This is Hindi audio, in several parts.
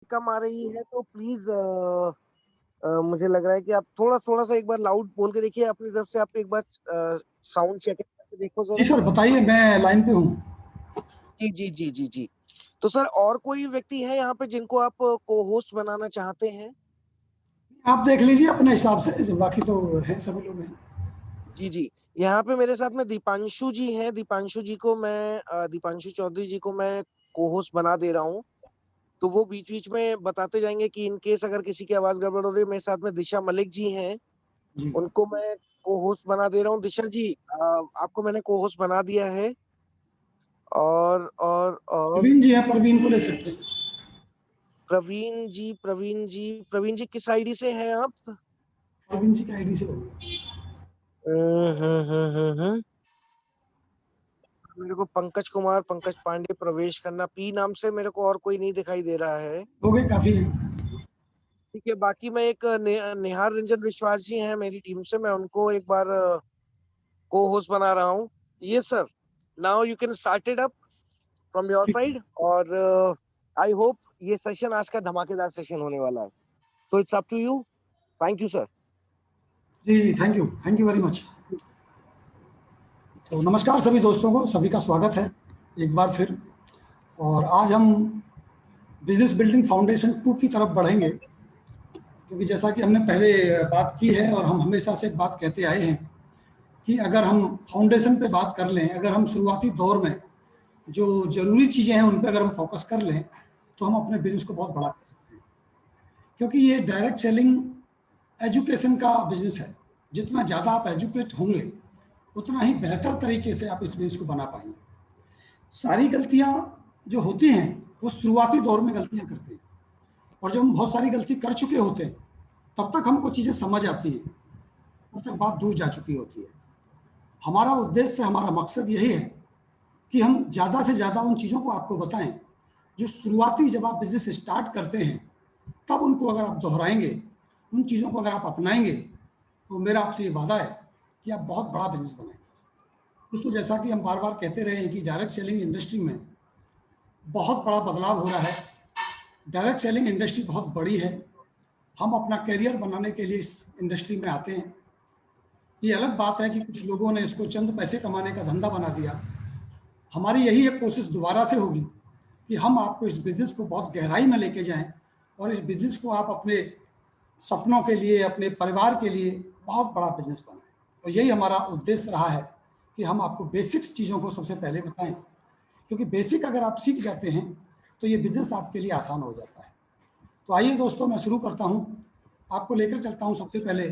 कम आ रही है तो प्लीज मुझे लग रहा है कि आप थोड़ा थोड़ा सा एक बार लाउड बोल के देखिए अपनी तरफ से। आप एक बार साउंड चेक करके देखो जी जरा। सर, बताइए, मैं लाइन पे हूँ। जी जी जी जी जी। तो सर और कोई व्यक्ति है यहाँ पे जिनको आप को होस्ट बनाना चाहते हैं? आप देख लीजिए अपने हिसाब से, बाकी तो हैं, सभी लोग हैं। जी जी। यहाँ पे मेरे साथ में दीपांशु जी हैं। दीपांशु चौधरी जी को मैं को होस्ट बना दे रहा हूँ। तो वो बीच बीच में बताते जाएंगे कि इन केस अगर किसी की आवाज गड़बड़ हो रही है। मेरे साथ में दिशा मलिक जी हैं, जी। उनको मैं को होस्ट बना दे रहा हूँ। दिशा जी, आपको मैंने को होस्ट बना दिया है। और प्रवीण जी हैं, प्रवीण को ले सकते हैं। प्रवीण जी किस आईडी से हैं आप? प्रवीण जी की आईडी से होगा। हम्म। मेरे को पंकज पांडे प्रवेश करना पी नाम से मेरे को और कोई नहीं दिखाई दे रहा है। हो गए, काफी हैं। ठीक है, बाकी मैं एक निहार रंजन विश्वास जी हैं मेरी टीम से, मैं उनको एक बार को होस्ट बना रहा हूँ। ये sir, now you can start it up from your ठीक। साइड। और आई होप ये सेशन आज का धमाकेदार सेशन होने वाला है। So it's up to you. Thank you sir. जी जी, थैंक यू वेरी मच। तो नमस्कार सभी दोस्तों को, सभी का स्वागत है एक बार फिर। और आज हम बिजनेस बिल्डिंग फाउंडेशन 2 की तरफ बढ़ेंगे, क्योंकि जैसा कि हमने पहले बात की है और हम हमेशा से एक बात कहते आए हैं कि अगर हम फाउंडेशन पे बात कर लें, अगर हम शुरुआती दौर में जो ज़रूरी चीज़ें हैं उन पे अगर हम फोकस कर लें, तो हम अपने बिजनेस को बहुत बड़ा कर सकते हैं। क्योंकि ये डायरेक्ट सेलिंग एजुकेशन का बिजनेस है। जितना ज़्यादा आप एजुकेट होंगे, उतना ही बेहतर तरीके से आप इस बिजनेस को बना पाएंगे। सारी गलतियाँ जो होती हैं, वो शुरुआती दौर में गलतियाँ करते हैं, और जब हम बहुत सारी गलती कर चुके होते हैं, तब तक हमको चीज़ें समझ आती हैं, तब तक बात दूर जा चुकी होती है। हमारा उद्देश्य, हमारा मकसद यही है कि हम ज़्यादा से ज़्यादा उन चीज़ों को आपको बताएं जो शुरुआती जब आप बिजनेस स्टार्ट करते हैं, तब उनको अगर आप दोहराएंगे, उन चीज़ों को अगर आप अपनाएंगे, तो मेरा आपसे ये वादा है कि आप बहुत बड़ा बिजनेस बनाएंगे। दोस्तों, जैसा कि हम बार बार कहते रहे हैं कि डायरेक्ट सेलिंग इंडस्ट्री में बहुत बड़ा बदलाव हो रहा है। डायरेक्ट सेलिंग इंडस्ट्री बहुत बड़ी है। हम अपना करियर बनाने के लिए इस इंडस्ट्री में आते हैं। ये अलग बात है कि कुछ लोगों ने इसको चंद पैसे कमाने का धंधा बना दिया। हमारी यही एक कोशिश दोबारा से होगी कि हम आपको इस बिजनेस को बहुत गहराई में लेके जाएं, और इस बिजनेस को आप अपने सपनों के लिए, अपने परिवार के लिए बहुत बड़ा बिजनेस बनाएं। और यही हमारा उद्देश्य रहा है कि हम आपको बेसिक्स चीज़ों को सबसे पहले बताएं, क्योंकि बेसिक अगर आप सीख जाते हैं तो ये बिजनेस आपके लिए आसान हो जाता है। तो आइए दोस्तों, मैं शुरू करता हूँ। आपको लेकर चलता हूँ सबसे पहले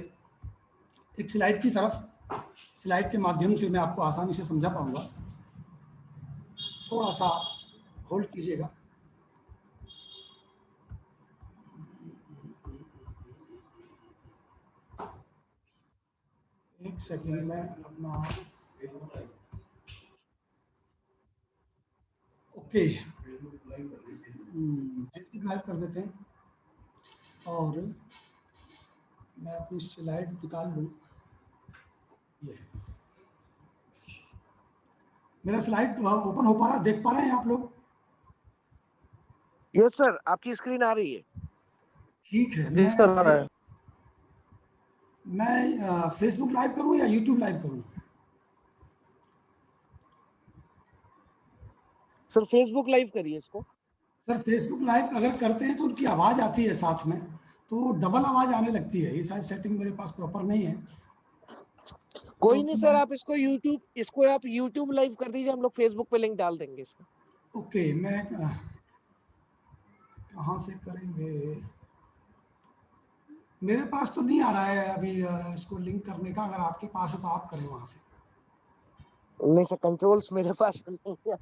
एक स्लाइड की तरफ। स्लाइड के माध्यम से मैं आपको आसानी से समझा पाऊंगा। थोड़ा सा होल्ड कीजिएगा। एक सेकंड में अपना, ओके, फेसबुक लाइव कर देते हैं, और मैं अपनी स्लाइड निकाल लूँ। ये मेरा स्लाइड ओपन हो पा रहा, देख पा रहे हैं आप लोग? यस सर, आपकी स्क्रीन आ रही है। ठीक है। जी सर, आ रहा है। मैं फेसबुक लाइव करूँ या यूट्यूब लाइव करूँ? सर फेसबुक लाइव करिए इसको। सर, फेसबुक लाइव अगर करते हैं तो उनकी आवाज़ आती है साथ में, तो डबल आवाज़ आने लगती है। ये शायद सेटिंग मेरे पास प्रॉपर नहीं है। तो कोई नहीं सर, आप इसको आप यूट्यूब लाइव कर दीजिए, हम लोग फेसबुक पे लिंक डाल देंगे इसका। ओके, मैं कहाँ से करेंगे? मेरे पास तो नहीं आ रहा है अभी इसको लिंक करने का। अगर आपके पास है तो आप करें वहाँ से। नहीं सर, कंट्रोल्स मेरे पास नहीं है।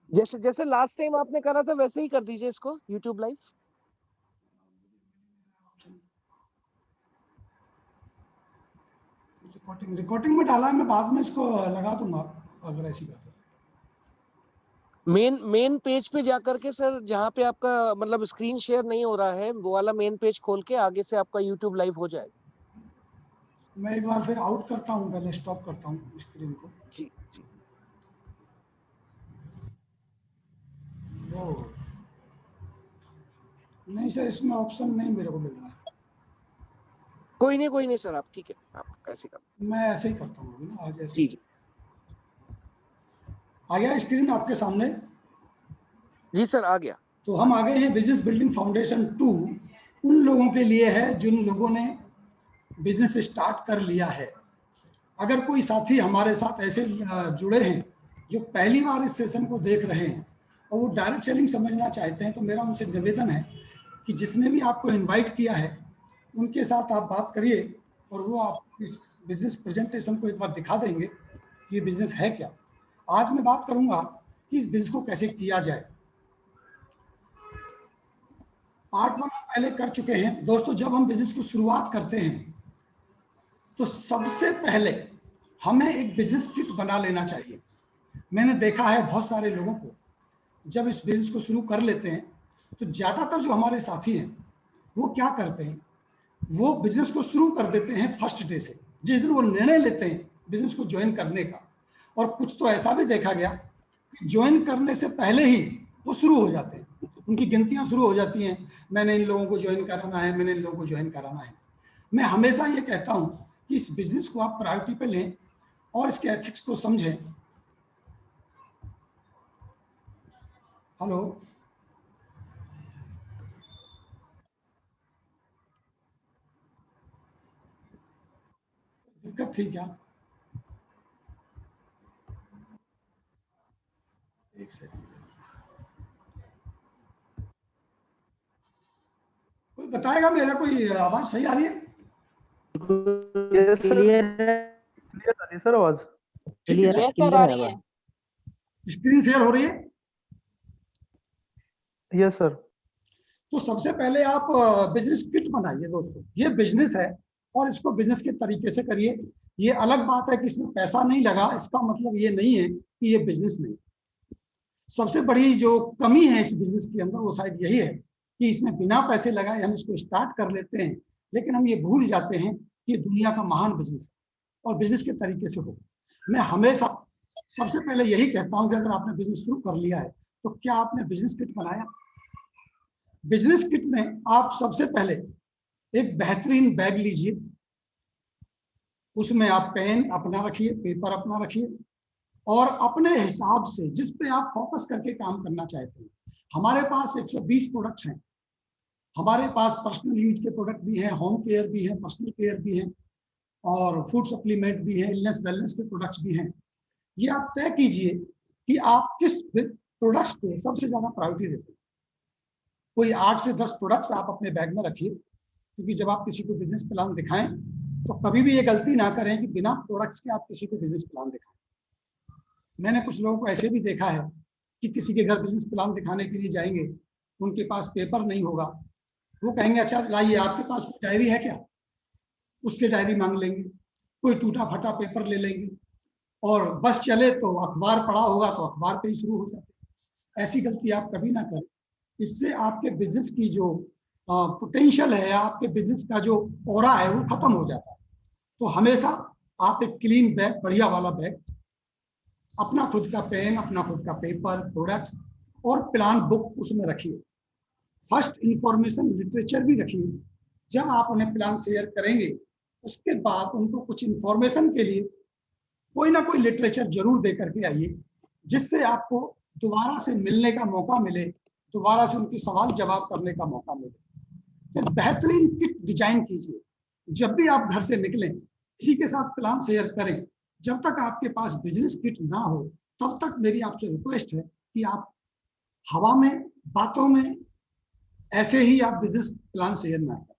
जैसे जैसे लास्ट टाइम आपने करा था वैसे ही कर दीजिए इसको यूट्यूब लाइव। रिकॉर्डिंग में डाला है, मैं बाद में इसको लगा दूंगा अगर ऐसी बात है। मेन पेज पे जाकर के सर, जहाँ पे आपका मतलब स्क्रीन शेयर नहीं हो रहा है, वो वाला मेन पेज खोल के आगे से आपका यूट्यूब लाइव हो जाएगा। मैं एक बार फिर आउट करता हूँ, पहले स्टॉप करता हूँ स्क्रीन को। जी जी। ओ, नहीं सर, इसमें ऑप्शन नहीं मेरे को मिल रहा है। कोई नहीं सर, आप ठीक है, आप ऐसे कर। मैं ऐसे ही करता हूँ अभी ना, आज ऐसे जी ही। जी आ गया स्क्रीन आपके सामने। जी सर, आ गया। तो हम आ गए हैं बिजनेस बिल्डिंग फाउंडेशन 2 उन लोगों के लिए है जिन लोगों ने बिजनेस स्टार्ट कर लिया है। अगर कोई साथी हमारे साथ ऐसे जुड़े हैं जो पहली बार इस सेशन को देख रहे हैं और वो डायरेक्ट सेलिंग समझना चाहते हैं, तो मेरा उनसे निवेदन है कि जिसने भी आपको इनवाइट किया है उनके साथ आप बात करिए और वो आप इस बिजनेस प्रेजेंटेशन को एक बार दिखा देंगे कि ये बिजनेस है क्या। आज मैं बात करूंगा कि इस बिजनेस को कैसे किया जाए। पार्ट 1 हम पहले कर चुके हैं दोस्तों। जब हम बिजनेस को शुरुआत करते हैं तो सबसे पहले हमें एक बिजनेस किट बना लेना चाहिए। मैंने देखा है बहुत सारे लोगों को जब इस बिजनेस को शुरू कर लेते हैं तो ज़्यादातर जो हमारे साथी हैं वो क्या करते हैं, वो बिजनेस को शुरू कर देते हैं फर्स्ट डे से, जिस दिन वो निर्णय लेते हैं बिजनेस को ज्वाइन करने का। और कुछ तो ऐसा भी देखा गया कि ज्वाइन करने से पहले ही वो शुरू हो जाते हैं, उनकी गिनतियां शुरू हो जाती हैं, मैंने इन लोगों को ज्वाइन कराना है, मैंने इन लोगों को ज्वाइन कराना है। मैं हमेशा ये कहता हूं कि इस बिजनेस को आप प्रायोरिटी पे लें और इसके एथिक्स को समझें। हेलो, दिक्कत थी क्या? एक सेकंड, कोई बताएगा मेरा कोई आवाज सही आ रही है? क्लियर क्लियर आ रही है सर आवाज? क्लियर यस सर, क्लियर आ है रही है। आवाज। स्क्रीन शेयर हो रही है? Yes sir. तो सबसे पहले आप बिजनेस किट बनाइए दोस्तों। ये बिजनेस है और इसको बिजनेस के तरीके से करिए। ये अलग बात है कि इसमें पैसा नहीं लगा, इसका मतलब ये नहीं है कि ये बिजनेस नहीं। सबसे बड़ी जो कमी है इस बिजनेस के अंदर वो शायद यही है कि इसमें बिना पैसे लगाए हम इसको स्टार्ट कर लेते हैं, लेकिन हम ये भूल जाते हैं कि दुनिया का महान बिजनेस है और बिजनेस के तरीके से हो। मैं हमेशा सबसे पहले यही कहता हूं कि अगर आपने बिजनेस शुरू कर लिया है तो क्या आपने बिजनेस किट बनाया? बिजनेस किट में आप सबसे पहले एक बेहतरीन बैग लीजिए, उसमें आप पेन अपना रखिए, पेपर अपना रखिए और अपने हिसाब से जिस पे आप फोकस करके काम करना चाहते हैं। हमारे पास 120 प्रोडक्ट्स हैं। हमारे पास पर्सनल यूज के प्रोडक्ट भी हैं, होम केयर भी हैं, पर्सनल केयर भी हैं और फूड सप्लीमेंट भी हैं, इलनेस वेलनेस के प्रोडक्ट्स भी हैं। ये आप तय कीजिए कि आप किस प्रोडक्ट्स को सबसे ज्यादा प्रायोरिटी देते हैं। कोई 8 से 10 प्रोडक्ट्स आप अपने बैग में रखिए, क्योंकि जब आप किसी को बिजनेस प्लान दिखाएं तो कभी भी ये गलती ना करें कि बिना प्रोडक्ट्स के आप किसी को बिजनेस प्लान दिखाएं। मैंने कुछ लोगों को ऐसे भी देखा है कि किसी के घर बिजनेस प्लान दिखाने के लिए जाएंगे, उनके पास पेपर नहीं होगा, वो कहेंगे अच्छा लाइए आपके पास कोई डायरी है क्या, उससे डायरी मांग लेंगे, कोई टूटा फटा पेपर ले लेंगे और बस चले तो अखबार पढ़ा होगा तो अखबार पे ही शुरू हो जाते। ऐसी गलती आप कभी ना करें, इससे आपके बिजनेस की जो पोटेंशियल है, आपके बिजनेस का जो ऑरा है वो खत्म हो जाता है। तो हमेशा आप एक क्लीन बैग, बढ़िया वाला बैग, अपना खुद का पेन, अपना खुद का पेपर, प्रोडक्ट्स और प्लान बुक उसमें रखिए। फर्स्ट इंफॉर्मेशन लिटरेचर भी रखिए। जब आप उन्हें प्लान शेयर करेंगे उसके बाद उनको कुछ इंफॉर्मेशन के लिए कोई ना कोई लिटरेचर जरूर दे करके आइए, जिससे आपको दोबारा से मिलने का मौका मिले, दोबारा से उनके सवाल जवाब करने का मौका मिले। तो बेहतरीन किट डिजाइन कीजिए। जब भी आप घर से निकलें किसी के साथ प्लान शेयर करें। जब तक आपके पास बिजनेस किट ना हो तब तक मेरी आपसे रिक्वेस्ट है कि आप हवा में, बातों में ऐसे ही आप बिजनेस प्लान शेयर ना करें।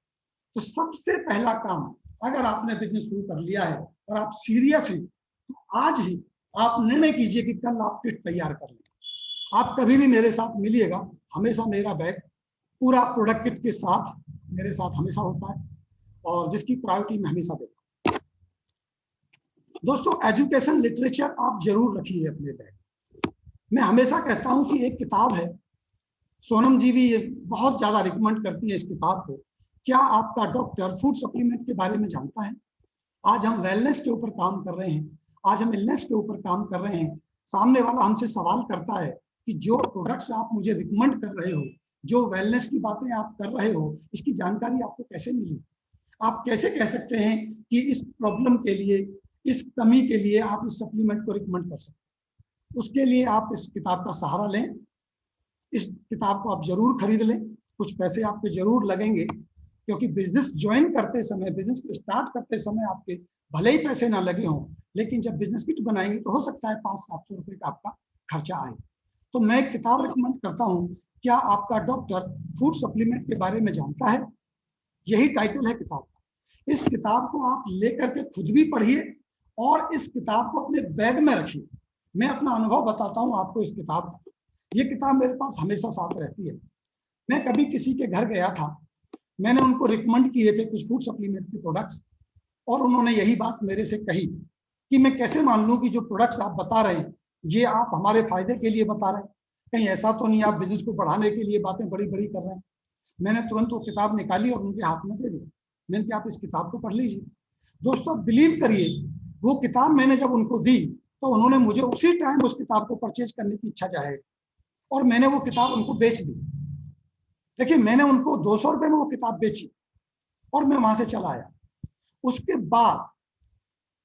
तो सबसे पहला काम, अगर आपने बिजनेस शुरू कर लिया है और आप सीरियस हैं तो आज ही आप निर्णय कीजिए कि कल आप किट तैयार कर लें। आप कभी भी मेरे साथ मिलिएगा, हमेशा मेरा बैग पूरा प्रोडक्ट किट के साथ मेरे साथ हमेशा होता है और जिसकी प्रायोरिटी मैं हमेशा देता हूं। दोस्तों, एजुकेशन लिटरेचर आप जरूर रखिए अपने बैग। मैं हमेशा कहता हूं कि एक किताब है, सोनम जी भी बहुत ज्यादा रिकमेंड करती है इस किताब को, क्या आपका डॉक्टर फूड सप्लीमेंट के बारे में जानता है? आज हम वेलनेस के ऊपर काम कर रहे हैं, आज हम इलनेस के ऊपर काम कर रहे हैं। सामने वाला हमसे सवाल करता है कि जो प्रोडक्ट्स आप मुझे रिकमेंड कर रहे हो जो वेलनेस की बातें आप कर रहे हो, इसकी जानकारी आपको कैसे मिली? आप कैसे कह सकते हैं कि इस प्रॉब्लम के लिए, इस कमी के लिए आप इस सप्लीमेंट को रिकमेंड कर सकते हैं? उसके लिए आप इस किताब का सहारा लें। इस किताब को आप जरूर खरीद लें। कुछ पैसे आपके जरूर लगेंगे, क्योंकि बिजनेस ज्वाइन करते समय, बिजनेस को स्टार्ट करते समय आपके भले ही पैसे ना लगे हों, लेकिन जब बिजनेस किट बनाएंगे तो हो सकता है 500-700 रुपए का आपका खर्चा आए। तो मैं किताब रिकमेंड करता हूं। क्या आपका डॉक्टर फूड सप्लीमेंट के बारे में जानता है? यही टाइटल है किताब का। इस किताब को आप लेकर के खुद भी पढ़िए और इस किताब को अपने बैग में रखिए। मैं अपना अनुभव बताता हूं आपको इस किताब का। ये किताब मेरे पास हमेशा साथ रहती है। मैं कभी किसी के घर गया था, मैंने उनको रिकमेंड किए थे कुछ फूड सप्लीमेंट के प्रोडक्ट्स, और उन्होंने यही बात मेरे से कही कि मैं कैसे मान लूं कि जो प्रोडक्ट्स आप बता रहे हैं ये आप हमारे फायदे के लिए बता रहे हैं, कहीं ऐसा तो नहीं आप बिजनेस को बढ़ाने के लिए बातें बड़ी बड़ी कर रहे हैं। मैंने तुरंत वो किताब निकाली और उनके हाथ में दे दी। मैंने कहा आप इस किताब को पढ़ लीजिए। दोस्तों बिलीव करिए, वो किताब मैंने जब उनको दी तो उन्होंने मुझे उसी टाइम उस किताब को परचेज करने की इच्छा जाहिर और मैंने वो किताब उनको बेच दी। देखिए, मैंने उनको 200 रुपए में वो किताब बेची और मैं वहां से चला आया। उसके बाद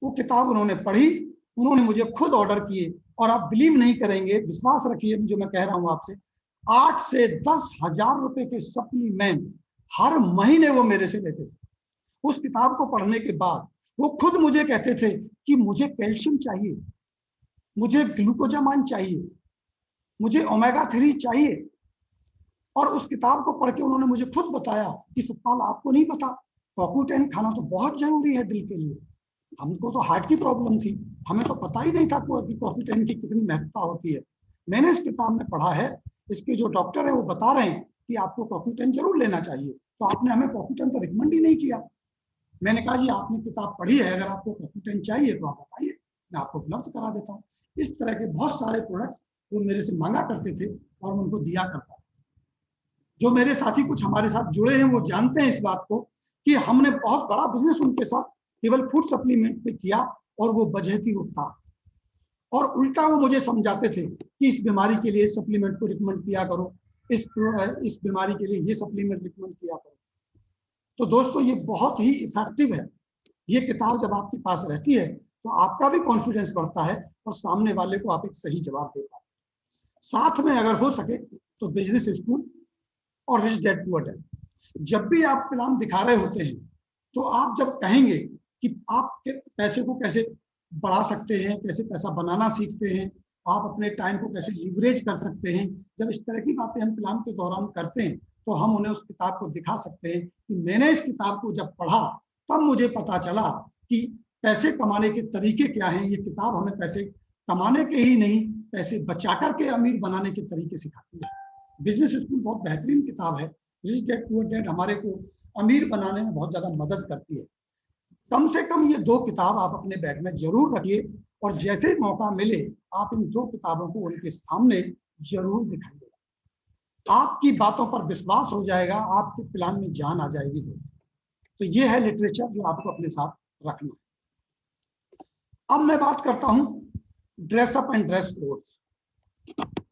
वो किताब उन्होंने पढ़ी, उन्होंने मुझे खुद ऑर्डर किए और आप बिलीव नहीं करेंगे, विश्वास रखिए जो मैं कह रहा हूं आपसे, 8 से 10 हजार रुपए के सप्लीमेंट हर महीने वो मेरे से लेते थे। उस किताब को पढ़ने के बाद वो खुद मुझे कहते थे कि मुझे कैल्शियम चाहिए, मुझे ग्लूकोजामाइन चाहिए, मुझे ओमेगा 3 चाहिए। और उस किताब को पढ़ के उन्होंने मुझे खुद बताया कि सतपाल आपको नहीं पता, कॉक्यूटेन खाना तो बहुत जरूरी है दिल के लिए। हमको तो हार्ट की प्रॉब्लम थी, हमें तो पता ही नहीं था कि कॉक्यूटेन की कितनी महत्ता होती है। मैंने इस किताब में पढ़ा है, इसके जो डॉक्टर है वो बता रहे हैं कि आपको कॉक्यूटेन जरूर लेना चाहिए, तो आपने हमें कॉक्यूटेन तो रिकमेंड ही नहीं किया। मैंने कहा जी आपने किताब पढ़ी है, अगर आपको कॉक्यूटेन चाहिए तो आप बताइए, मैं आपको उपलब्ध करा देता हूँ। इस तरह के बहुत सारे प्रोडक्ट्स वो मेरे से मांगा करते थे और मैं उनको दिया करता था। जो मेरे साथी कुछ हमारे साथ जुड़े हैं वो जानते हैं इस बात को कि हमने बहुत बड़ा बिजनेस उनके साथ केवल फूड सप्लीमेंट पे किया और वो बजहती था। और उल्टा वो मुझे समझाते थे कि इस बीमारी के लिए इस सप्लीमेंट को रिकमेंड किया करो, इस बीमारी के लिए ये सप्लीमेंट रिकमेंड किया करो। तो दोस्तों ये बहुत ही इफेक्टिव है। ये किताब जब आपके पास रहती है तो आपका भी कॉन्फिडेंस बढ़ता है और सामने वाले को आप एक सही जवाब दे पाते हैं। साथ में अगर हो सके तो बिजनेस स्कूल और रिच डैड पुअर डैड, जब भी आप प्लान दिखा रहे होते हैं तो आप जब कहेंगे कि आप पैसे को कैसे बढ़ा सकते हैं, कैसे पैसा बनाना सीखते हैं, आप अपने टाइम को कैसे लीवरेज कर सकते हैं, जब इस तरह की बातें हम प्लान के दौरान करते हैं तो हम उन्हें उस किताब को दिखा सकते हैं कि मैंने इस किताब को जब पढ़ा तब मुझे पता चला कि पैसे कमाने के तरीके क्या हैं। ये किताब हमें पैसे कमाने के ही नहीं, पैसे बचा करके अमीर बनाने के तरीके सिखाती है। बिजनेस स्कूल बहुत बेहतरीन किताब है। रिच डैड पुअर डैड हमारे को अमीर बनाने में बहुत ज्यादा मदद करती है। कम से कम ये 2 किताब आप अपने बैग में जरूर रखिए और जैसे मौका मिले आप इन 2 किताबों को उनके सामने जरूर दिखाइए। आपकी बातों पर विश्वास हो जाएगा, आपके प्लान में जान आ जाएगी दोस्तों। तो ये है लिटरेचर जो आपको अपने साथ रखना है। अब मैं बात करता हूं ड्रेसअप एंड ड्रेस कोड्स।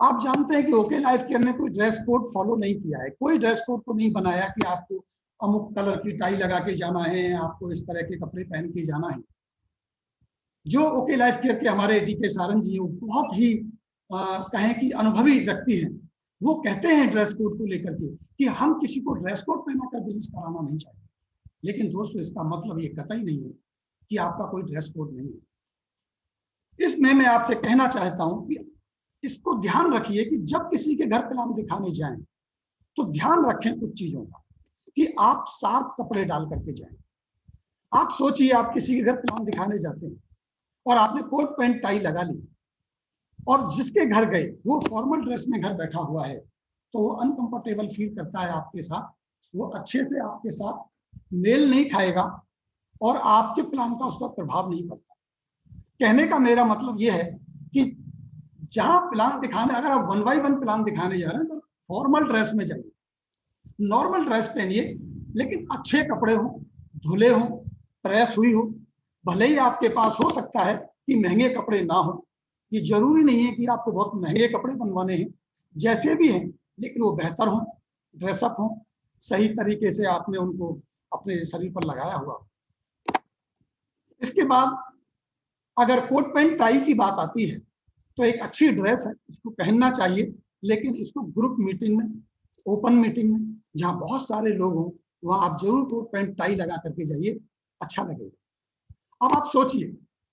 आप जानते हैं कि ओके लाइफ केयर ने कोई ड्रेस कोड फॉलो नहीं किया है, कोई ड्रेस कोड को नहीं बनाया कि आपको अमुक कलर की टाई लगा के जाना है, आपको इस तरह के कपड़े पहन के जाना है। जो ओके लाइफ केयर के हमारे DK सारंग जी वो बहुत ही कहें कि अनुभवी व्यक्ति हैं। वो कहते हैं ड्रेस कोड को लेकर के कि हम किसी को ड्रेस कोड पहना कर बिजनेस कराना नहीं चाहते। लेकिन दोस्तों इसका मतलब ये कतई नहीं है कि आपका कोई ड्रेस कोड नहीं है। इसमें मैं आपसे कहना चाहता हूं कि इसको ध्यान रखिए कि जब किसी के घर प्लान दिखाने जाएं तो ध्यान रखें कुछ चीजों का कि आप शार्प कपड़े डाल करके जाएं। आप सोचिए आप किसी के घर प्लान दिखाने जाते हैं और आपने कोट पैंट टाई लगा ली और जिसके घर गए वो फॉर्मल ड्रेस में घर बैठा हुआ है तो वो अनकंफर्टेबल फील करता है आपके साथ, वो अच्छे से आपके साथ मेल नहीं खाएगा और आपके प्लान का उसका प्रभाव नहीं पड़ता। कहने का मेरा मतलब ये है कि जहां प्लान दिखाने, अगर आप 1 बाय 1 प्लान दिखाने जा रहे हैं तो फॉर्मल ड्रेस में जाइए, नॉर्मल ड्रेस पहनिए, लेकिन अच्छे कपड़े हो, धुले हो, प्रेस हुई हो। भले ही आपके पास हो सकता है कि महंगे कपड़े ना हो, ये जरूरी नहीं है कि आपको बहुत महंगे कपड़े बनवाने हैं, जैसे भी हैं लेकिन वो बेहतर हो। ड्रेसअप हों, सही तरीके से आपने उनको अपने शरीर पर लगाया हुआ। इसके बाद अगर कोट पैंट टाई की बात आती है तो एक अच्छी ड्रेस है, इसको पहनना चाहिए, लेकिन इसको ग्रुप मीटिंग में, ओपन मीटिंग में, जहां बहुत सारे लोग हों, वहां आप जरूर कोट पैंट टाई लगा करके जाइए, अच्छा लगेगा। अब आप सोचिए,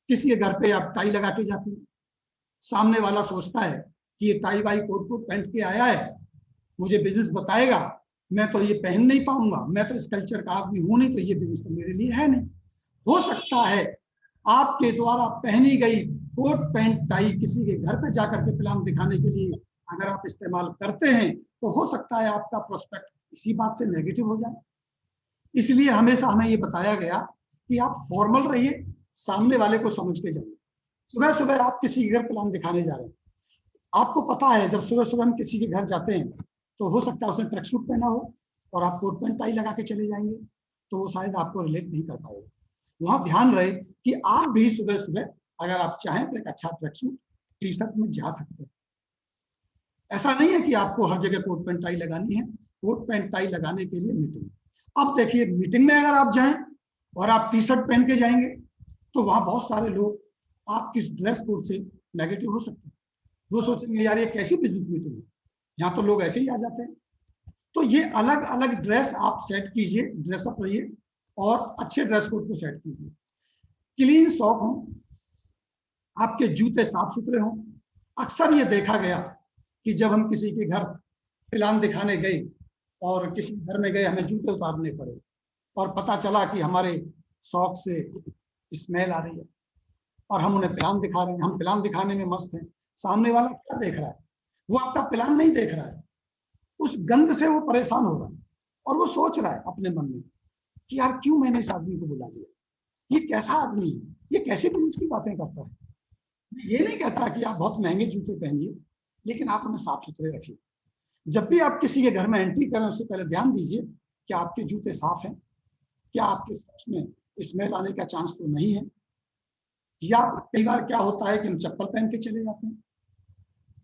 किसी के घर पे आप टाई लगा के जाती हैं, सामने वाला सोचता है कि ये टाई वाई कोट कोट पहन के आया है, मुझे बिजनेस बताएगा, मैं तो ये पहन नहीं पाऊंगा, मैं तो इस कल्चर का आदमी हूं नहीं, तो ये बिजनेस तो मेरे लिए है नहीं। हो सकता है आपके द्वारा पहनी गई कोट पैंट टाई किसी के घर पे जाकर के प्लान दिखाने के लिए अगर आप इस्तेमाल करते हैं तो हो सकता है आपका प्रोस्पेक्ट इसी बात से नेगेटिव हो जाए। इसलिए हमेशा हमें ये बताया गया कि आप फॉर्मल रहिए, सामने वाले को समझ के जाइए। सुबह सुबह आप किसी के घर प्लान दिखाने जा रहे हैं, आपको पता है जब सुबह सुबह हम किसी के घर जाते हैं तो हो सकता है उसने ट्रैक सूट पहना हो और आप कोट पैंट टाई लगा के चले जाएंगे, तो वो शायद आपको रिलेट नहीं कर पाएगा। वहां ध्यान रहे कि आप भी सुबह सुबह अगर आप चाहें तो एक अच्छा ट्रैक सूट टी शर्ट में जा सकते हैं। ऐसा नहीं है कि आपको हर जगह कोट पैंट टाई लगानी है, कोट पैंट टाई लगाने के लिए मीटिंग। अब देखिए, मीटिंग में अगर आप जाएं और आप टी शर्ट पहन के जाएंगे तो वहां बहुत सारे लोग आपकी ड्रेस कोड से नेगेटिव हो सकते हैं। वो सोचेंगे यार ये कैसी बिजनेस मीटिंग है, यहाँ तो लोग ऐसे ही आ जाते हैं। तो ये अलग अलग ड्रेस आप सेट कीजिए, ड्रेसअप रहिए और अच्छे ड्रेस कोड को सेट कीजिए। क्लीन सॉक हो, आपके जूते साफ सुथरे हों। अक्सर ये देखा गया कि जब हम किसी के घर प्लान दिखाने गए और किसी घर में गए, हमें जूते उतारने पड़े और पता चला कि हमारे सॉक से स्मेल आ रही है और हम उन्हें प्लान दिखा रहे हैं, हम प्लान दिखाने में मस्त हैं। सामने वाला क्या देख रहा है? वो आपका प्लान नहीं देख रहा है, उस गंध से वो परेशान हो रहा है और वो सोच रहा है अपने मन में कि यार क्यों मैंने इस आदमी को बुला लिया, ये कैसा आदमी है, ये कैसे बिजनेस की बातें करता है। मैं ये नहीं कहता कि आप बहुत महंगे जूते पहनिए, लेकिन आप उन्हें साफ सुथरे रखिए। जब भी आप किसी के घर में एंट्री करें उससे पहले ध्यान दीजिए कि आपके जूते साफ हैं, क्या आपके सॉक्स में स्मेल आने का चांस तो नहीं है। या कई बार क्या होता है कि हम चप्पल पहन के चले जाते हैं।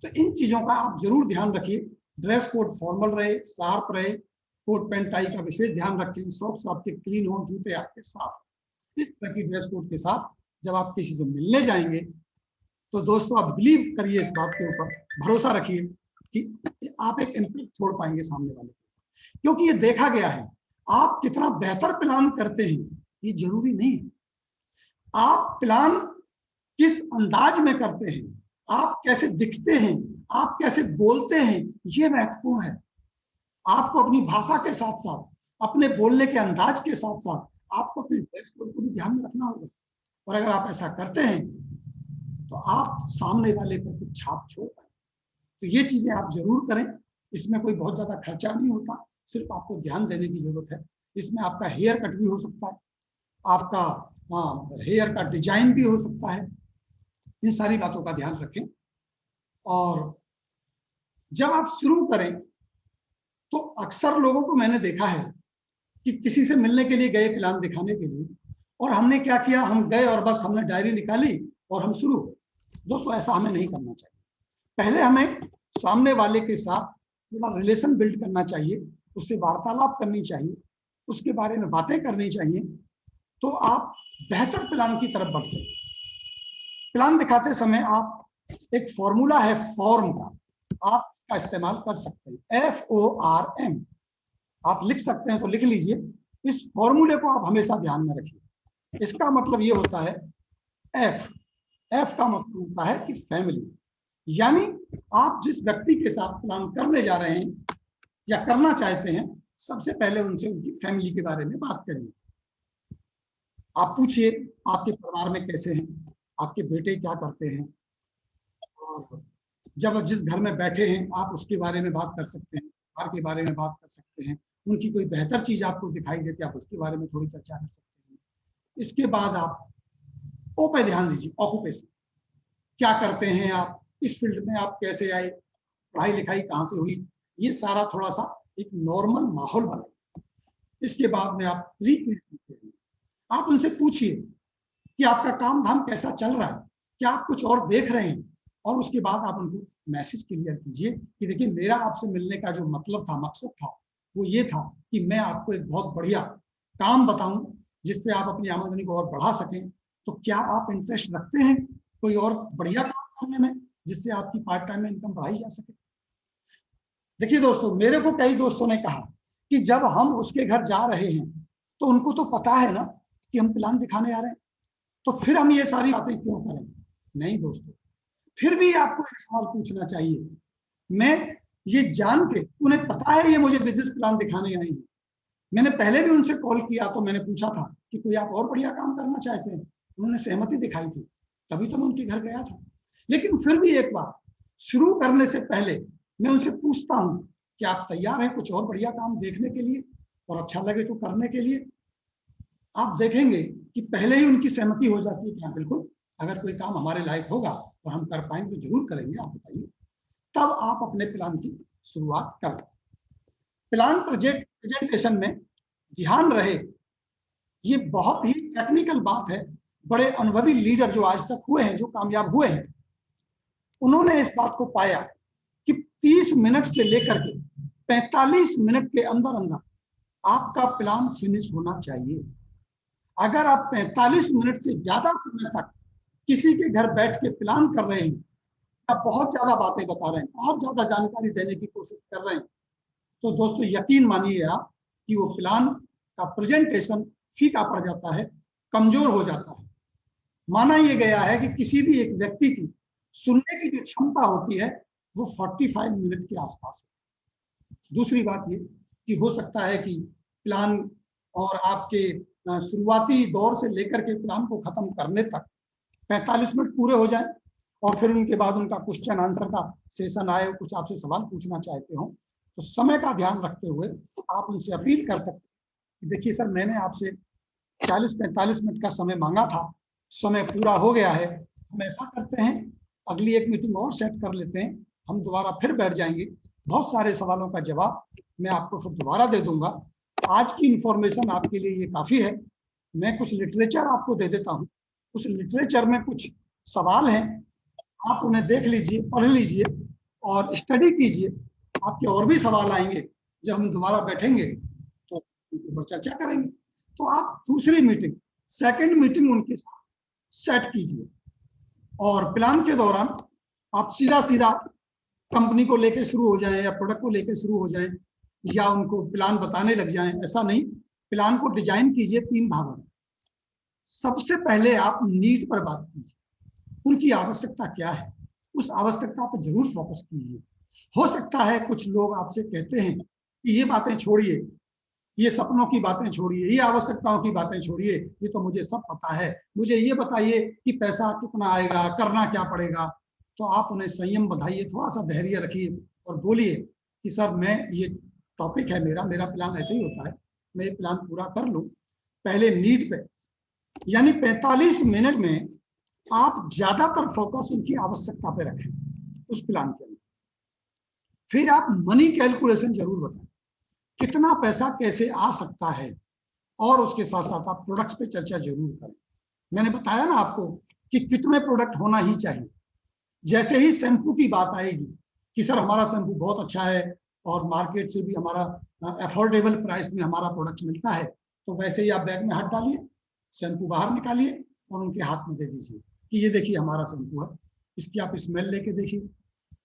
तो इन चीजों का आप जरूर ध्यान रखिए। ड्रेस कोड फॉर्मल रहे, शार्प रहे, कोट पैंट टाई का विशेष ध्यान रखें, सॉक्स आपके क्लीन हो, जूते आपके साफ। इस तरह की ड्रेस कोड के साथ जब आप किसी से मिलने जाएंगे तो दोस्तों आप बिलीव करिए, इस बात के ऊपर भरोसा रखिए कि आप एक इम्पैक्ट छोड़ पाएंगे सामने वाले को। क्योंकि ये देखा गया है, आप कितना बेहतर प्लान करते हैं ये जरूरी नहीं है, आप प्लान किस अंदाज में करते हैं, आप कैसे दिखते हैं, आप कैसे बोलते हैं, ये महत्वपूर्ण है। आपको अपनी भाषा के साथ साथ, अपने बोलने के अंदाज के साथ साथ आपको अपने ड्रेस कोड को भी ध्यान में रखना होगा। और अगर आप ऐसा करते हैं तो आप सामने वाले पर कुछ छाप छोड़ पाए। तो ये चीजें आप जरूर करें। इसमें कोई बहुत ज्यादा खर्चा नहीं होता, सिर्फ आपको ध्यान देने की जरूरत है। इसमें आपका हेयर कट भी हो सकता है, आपका हेयर का डिजाइन भी हो सकता है। इन सारी बातों का ध्यान रखें। और जब आप शुरू करें तो अक्सर लोगों को मैंने देखा है कि किसी से मिलने के लिए गए प्लान दिखाने के लिए, और हमने क्या किया, हम गए और बस हमने डायरी निकाली और हम शुरू। दोस्तों ऐसा हमें नहीं करना चाहिए। पहले हमें सामने वाले के साथ थोड़ा रिलेशन बिल्ड करना चाहिए, उससे वार्तालाप करनी चाहिए, उसके बारे में बातें करनी चाहिए, तो आप बेहतर प्लान की तरफ बढ़ते हैं। प्लान दिखाते समय आप एक फॉर्मूला है फॉर्म का, आप इसका इस्तेमाल कर सकते हैं, FORM। आप लिख सकते हैं तो लिख लीजिए। इस फॉर्मूले को आप हमेशा ध्यान में रखिए। इसका मतलब ये होता है F का मतलब होता है कि फैमिली, यानी आप जिस व्यक्ति के साथ प्लान करने जा रहे हैं या करना चाहते हैं, सबसे पहले उनसे उनकी फैमिली के बारे में बात करिए। आप पूछिए आपके परिवार में कैसे हैं, आपके बेटे क्या करते हैं, और जब जिस घर में बैठे हैं आप उसके बारे में बात कर सकते हैं, घर के बारे में बात कर सकते हैं। उनकी कोई बेहतर चीज आपको दिखाई देती है, आप उसके बारे में थोड़ी चर्चा कर सकते हैं। इसके बाद आप ओ पे ध्यान दीजिए, ऑक्यूपेशन क्या करते हैं आप, इस फील्ड में आप कैसे आए, पढ़ाई लिखाई कहाँ से हुई, ये सारा थोड़ा सा एक नॉर्मल माहौल बनाइए। इसके बाद में आप रिक्वेस्ट, आप उनसे पूछिए कि आपका काम धाम कैसा चल रहा है, क्या आप कुछ और देख रहे हैं, और उसके बाद आप उनको मैसेज क्लियर कीजिए कि देखिए मेरा आपसे मिलने का जो मतलब था, मकसद था, वो ये था कि मैं आपको एक बहुत बढ़िया काम बताऊं जिससे आप अपनी आमदनी को और बढ़ा सकें। तो क्या आप इंटरेस्ट रखते हैं कोई और बढ़िया काम करने में जिससे आपकी पार्ट टाइम में इनकम बढ़ाई जा सके? देखिए दोस्तों, मेरे को कई दोस्तों ने कहा कि जब हम उसके घर जा रहे हैं तो उनको तो पता है ना कि हम प्लान दिखाने आ रहे हैं, तो फिर हम ये सारी बातें क्यों करें? नहीं दोस्तों, फिर भी आपको एक सवाल पूछना चाहिए। मैं ये जान के, उन्हें पता है ये मुझे बिजनेस प्लान दिखाने आए हैं, मैंने पहले भी उनसे कॉल किया तो मैंने पूछा था कि कोई आप और बढ़िया काम करना चाहते हैं, उन्होंने सहमति दिखाई थी, तभी तो मैं उनके घर गया था। लेकिन फिर भी एक बार शुरू करने से पहले मैं उनसे पूछता हूँ कि आप तैयार हैं कुछ और बढ़िया काम देखने के लिए और अच्छा लगे तो करने के लिए? आप देखेंगे कि पहले ही उनकी सहमति हो जाती है कि हाँ बिल्कुल, अगर कोई काम हमारे लायक होगा और हम कर पाएंगे तो जरूर करेंगे, आप बताइए। तब आप अपने प्लान की शुरुआत करें। प्लान प्रेजेंटेशन में ध्यान रहे, ये बहुत ही टेक्निकल बात है। बड़े अनुभवी लीडर जो आज तक हुए हैं, जो कामयाब हुए हैं, उन्होंने इस बात को पाया कि 30 मिनट से लेकर के 45 मिनट के अंदर अंदर आपका प्लान फिनिश होना चाहिए। अगर आप 45 मिनट से ज्यादा समय तक किसी के घर बैठ के प्लान कर रहे हैं, आप बहुत ज्यादा बातें बता रहे हैं, बहुत ज्यादा जानकारी देने की कोशिश कर रहे हैं, तो दोस्तों यकीन मानिए आप कि वो प्लान का प्रेजेंटेशन फीका पड़ जाता है, कमजोर हो जाता है। माना यह गया है कि किसी भी एक व्यक्ति की सुनने की जो क्षमता होती है वो 45 मिनट के आसपास है। दूसरी बात ये कि हो सकता है कि प्लान और आपके शुरुआती दौर से लेकर के प्लान को खत्म करने तक 45 मिनट पूरे हो जाए और फिर उनके बाद उनका क्वेश्चन आंसर का सेशन आए, कुछ आपसे सवाल पूछना चाहते हो, तो समय का ध्यान रखते हुए आप उनसे अपील कर सकते हैं। देखिए सर, मैंने आपसे 40-45 मिनट का समय मांगा था, समय पूरा हो गया है, हम ऐसा करते हैं अगली एक मीटिंग और सेट कर लेते हैं, हम दोबारा फिर बैठ जाएंगे, बहुत सारे सवालों का जवाब मैं आपको फिर दोबारा दे दूंगा। आज की इंफॉर्मेशन आपके लिए ये काफी है। मैं कुछ लिटरेचर आपको दे देता हूँ, उस लिटरेचर में कुछ सवाल हैं, आप उन्हें देख लीजिए, पढ़ लीजिए और स्टडी कीजिए। आपके और भी सवाल आएंगे, जब हम दोबारा बैठेंगे तो उनके ऊपर चर्चा करेंगे। तो आप दूसरी मीटिंग, सेकंड मीटिंग उनके साथ सेट कीजिए और प्लान के दौरान आप सीधा सीधा कंपनी को लेकर शुरू हो जाएं या प्रोडक्ट को लेकर शुरू हो जाएं या उनको प्लान बताने लग जाएं, ऐसा नहीं। प्लान को डिजाइन कीजिए 3 भागों में। सबसे पहले आप नीड पर बात कीजिए, उनकी आवश्यकता क्या है, उस आवश्यकता पर जरूर फोकस कीजिए। हो सकता है कुछ लोग आपसे कहते हैं कि ये बातें छोड़िए, ये सपनों की बातें छोड़िए, ये आवश्यकताओं की बातें छोड़िए, ये तो मुझे सब पता है, मुझे ये बताइए कि पैसा कितना आएगा, करना क्या पड़ेगा। तो आप उन्हें संयम बधाइए, थोड़ा सा धैर्य रखिए और बोलिए कि सर मैं ये टॉपिक है, मेरा प्लान ऐसे ही होता है, मैं ये प्लान पूरा कर लूँ। पहले नीड पे, यानी 45 मिनट में आप ज्यादातर फोकस उनकी आवश्यकता पे रखें उस प्लान के अंदर। फिर आप मनी कैलकुलेशन जरूर बताएं, कितना पैसा कैसे आ सकता है, और उसके साथ साथ आप प्रोडक्ट्स पे चर्चा जरूर करें। मैंने बताया ना आपको कि कितने प्रोडक्ट होना ही चाहिए। जैसे ही शैम्पू की बात आएगी कि सर हमारा शैम्पू बहुत अच्छा है और मार्केट से भी हमारा अफोर्डेबल प्राइस में हमारा प्रोडक्ट मिलता है, तो वैसे ही आप बैग में हाथ डालिए, शैम्पू बाहर निकालिए और उनके हाथ में दे दीजिए कि ये देखिए हमारा शैम्पू है, इसकी आप स्मेल लेके देखिए।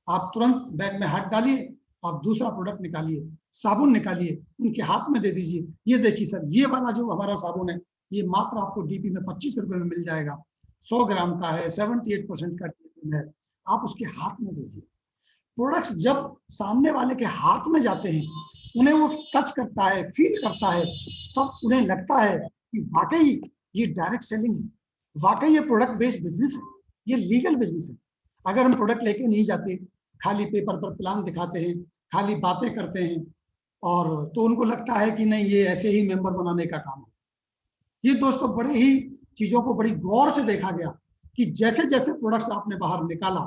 आप तुरंत बैग में हाथ डालिए, आप दूसरा प्रोडक्ट निकालिए, साबुन निकालिए, उनके हाथ में दे दीजिए, ये देखिए सर ये वाला जो हमारा साबुन है ये मात्र आपको डीपी में 25 रुपए में मिल जाएगा, 100 ग्राम का है, 78% का है, आप उसके हाथ में दीजिए। प्रोडक्ट्स जब सामने वाले के हाथ में जाते हैं, उन्हें वो टच करता है, फील करता है, तब उन्हें लगता है कि वाकई ये डायरेक्ट सेलिंग है, वाकई ये प्रोडक्ट बेस्ड बिजनेस है, ये लीगल बिजनेस है। अगर हम प्रोडक्ट लेके नहीं जाते, खाली पेपर पर प्लान दिखाते हैं, खाली बातें करते हैं, और तो उनको लगता है कि नहीं ये ऐसे ही मेंबर बनाने का काम है। ये दोस्तों बड़े ही चीजों को बड़ी गौर से देखा गया कि जैसे जैसे प्रोडक्ट्स आपने बाहर निकाला,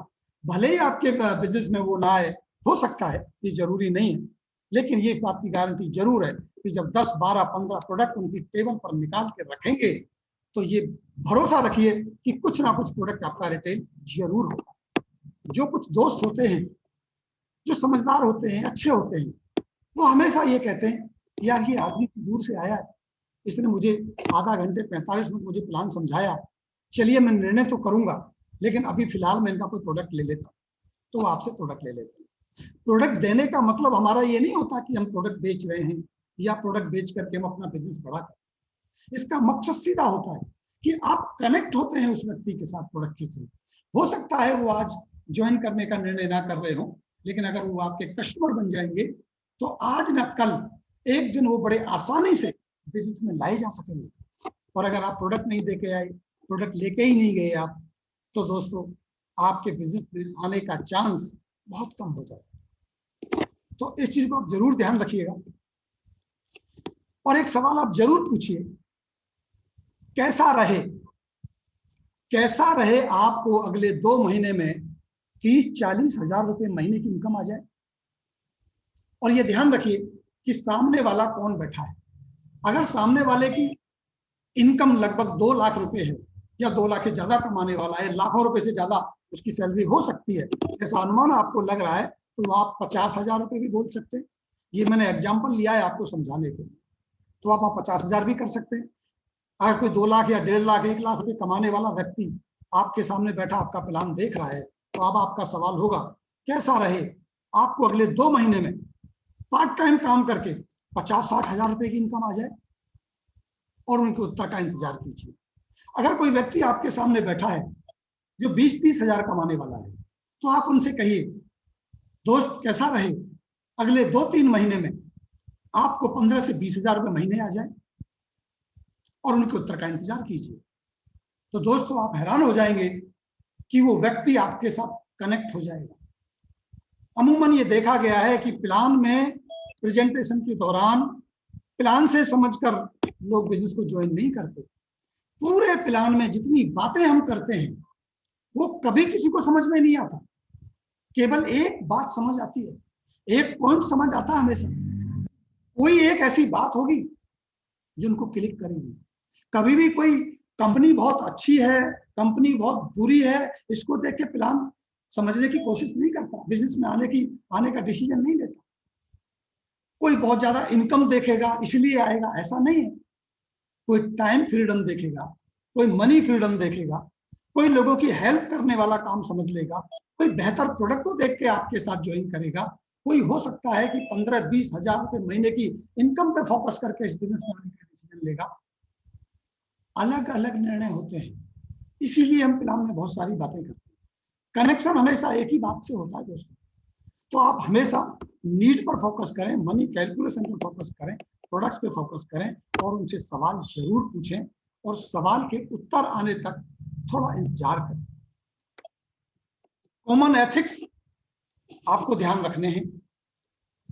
भले ही आपके बिजनेस में वो ना आए, हो सकता है, ये जरूरी नहीं है, लेकिन ये बात की गारंटी जरूर है कि जब 10, 12, 15 प्रोडक्ट उनकी टेबल पर निकाल के रखेंगे तो ये भरोसा रखिए कि कुछ ना कुछ प्रोडक्ट आपका रिटेल जरूर होगा। जो कुछ दोस्त होते हैं, जो समझदार होते हैं, अच्छे होते हैं, वो हमेशा ये कहते हैं यार ये आदमी दूर से आया है, इसने मुझे आधा घंटे 45 मिनट मुझे प्लान समझाया, चलिए मैं निर्णय तो करूंगा, लेकिन अभी फिलहाल मैं इनका कोई प्रोडक्ट ले लेता हूँ। तो आपसे प्रोडक्ट ले लेते हैं। प्रोडक्ट देने का मतलब हमारा ये नहीं होता कि हम प्रोडक्ट बेच रहे हैं या प्रोडक्ट बेच करके हम अपना बिजनेस बढ़ा करें। इसका मकसद सीधा होता है कि आप कनेक्ट होते हैं उस व्यक्ति के साथ प्रोडक्ट के थ्रू। हो सकता है वो आज ज्वाइन करने का निर्णय ना कर रहे हो, लेकिन अगर वो आपके कस्टमर बन जाएंगे तो आज ना कल एक दिन वो बड़े आसानी से बिजनेस में लाए जा सकेंगे। और अगर आप प्रोडक्ट नहीं दे के आए, प्रोडक्ट लेके ही नहीं गए आप, तो दोस्तों आपके बिजनेस में आने का चांस बहुत कम हो जाएगा। तो इस चीज को आप जरूर ध्यान रखिएगा। और एक सवाल आप जरूर पूछिए, कैसा रहे आपको अगले 2 महीने में 30-40 हजार रुपए महीने की इनकम आ जाए। और ये ध्यान रखिए कि सामने वाला कौन बैठा है। अगर सामने वाले की इनकम लगभग 2 लाख रुपए है या 2 लाख से ज्यादा कमाने वाला है, लाखों रुपए से ज्यादा उसकी सैलरी हो सकती है, ऐसा अनुमान आपको लग रहा है, तो आप 50 हजार रुपए भी बोल सकते हैं। ये मैंने एग्जाम्पल लिया है आपको समझाने के लिए। तो आप 50 हजार भी कर सकते हैं। अगर कोई 2 लाख या 1.5 लाख 1 लाख रुपए कमाने वाला व्यक्ति आपके सामने बैठा आपका प्लान देख रहा है, तो अब आपका सवाल होगा कैसा रहे आपको अगले 2 महीने में पार्ट टाइम काम करके 50-60 हजार रुपए की इनकम आ जाए। और उनके उत्तर का इंतजार कीजिए। अगर कोई व्यक्ति आपके सामने बैठा है जो 20-30 हजार कमाने वाला है, तो आप उनसे कहिए दोस्त कैसा रहे अगले 2-3 महीने में आपको 15 से 20 हजार रुपए महीने आ जाए, और उनके उत्तर का इंतजार कीजिए। तो दोस्तों आप हैरान हो जाएंगे कि वो व्यक्ति आपके साथ कनेक्ट हो जाएगा। अमूमन ये देखा गया है कि प्लान में प्रेजेंटेशन के दौरान प्लान से समझकर लोग बिजनेस को ज्वाइन नहीं करते। पूरे प्लान में जितनी बातें हम करते हैं वो कभी किसी को समझ में नहीं आता। केवल एक बात समझ आती है, एक पॉइंट समझ आता है हमेशा। कोई एक ऐसी बात होगी जिनको क्लिक करेगी। कभी भी कोई कंपनी बहुत अच्छी है, कंपनी बहुत बुरी है, इसको देख के प्लान समझने की कोशिश नहीं करता, बिजनेस में आने का डिसीजन नहीं लेता। कोई बहुत ज्यादा इनकम देखेगा इसलिए आएगा, ऐसा नहीं है। कोई टाइम फ्रीडम देखेगा, कोई मनी फ्रीडम देखेगा, कोई लोगों की हेल्प करने वाला काम समझ लेगा, कोई बेहतर प्रोडक्ट को देख के आपके साथ ज्वाइन करेगा, कोई हो सकता है कि 15-20 हजार रुपए महीने की इनकम पे फोकस करके इस बिजनेस में आने का डिसीजन लेगा। अलग अलग निर्णय होते हैं, इसीलिए हम प्लान में बहुत सारी बातें करते हैं। कनेक्शन हमेशा एक ही बात से होता है दोस्तों। तो आप हमेशा नीड पर फोकस करें, मनी कैलकुलेशन पर फोकस करें, प्रोडक्ट्स पे फोकस करें, और उनसे सवाल जरूर पूछें, और सवाल के उत्तर आने तक थोड़ा इंतजार करें। कॉमन एथिक्स आपको ध्यान रखने हैं,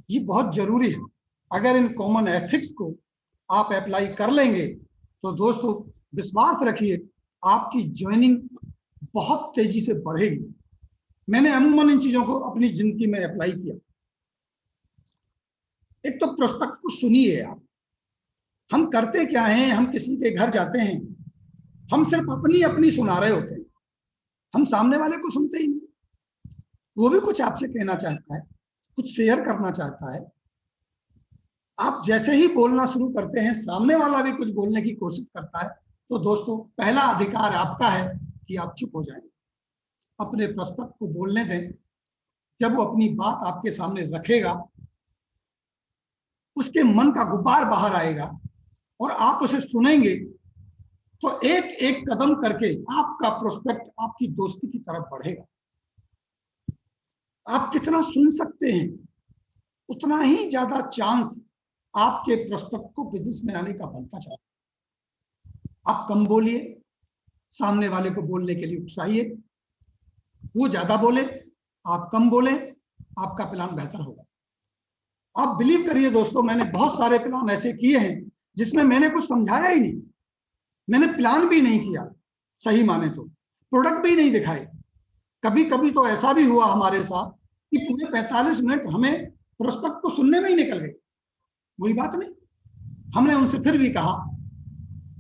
ये बहुत जरूरी है। अगर इन कॉमन एथिक्स को आप अप्लाई कर लेंगे तो दोस्तों विश्वास रखिए आपकी ज्वाइनिंग बहुत तेजी से बढ़ेगी। मैंने अमूमन इन चीजों को अपनी जिंदगी में अप्लाई किया। एक तो प्रोस्पेक्ट को सुनिए आप। हम करते क्या हैं, हम किसी के घर जाते हैं, हम सिर्फ अपनी सुना रहे होते हैं, हम सामने वाले को सुनते ही नहीं। वो भी कुछ आपसे कहना चाहता है, कुछ शेयर करना चाहता है। आप जैसे ही बोलना शुरू करते हैं, सामने वाला भी कुछ बोलने की कोशिश करता है, तो दोस्तों पहला अधिकार आपका है कि आप चुप हो जाएं, अपने प्रोस्पेक्ट को बोलने दें। जब वो अपनी बात आपके सामने रखेगा, उसके मन का गुब्बार बाहर आएगा और आप उसे सुनेंगे, तो एक एक कदम करके आपका प्रोस्पेक्ट आपकी दोस्ती की तरफ बढ़ेगा। आप कितना सुन सकते हैं, उतना ही ज्यादा चांस आपके प्रोस्पेक्ट को बिजनेस में आने का बनता चला। आप कम बोलिए, सामने वाले को बोलने के लिए उकसाइए। वो ज्यादा बोले, आप कम बोले, आपका प्लान बेहतर होगा। आप बिलीव करिए दोस्तों, मैंने बहुत सारे प्लान ऐसे किए हैं जिसमें मैंने कुछ समझाया ही नहीं, मैंने प्लान भी नहीं किया, सही माने तो प्रोडक्ट भी नहीं दिखाए। कभी कभी तो ऐसा भी हुआ हमारे साथ कि पूरे 45 मिनट हमें प्रोस्पेक्ट को सुनने में ही निकल गए। वही बात नहीं, हमने उनसे फिर भी कहा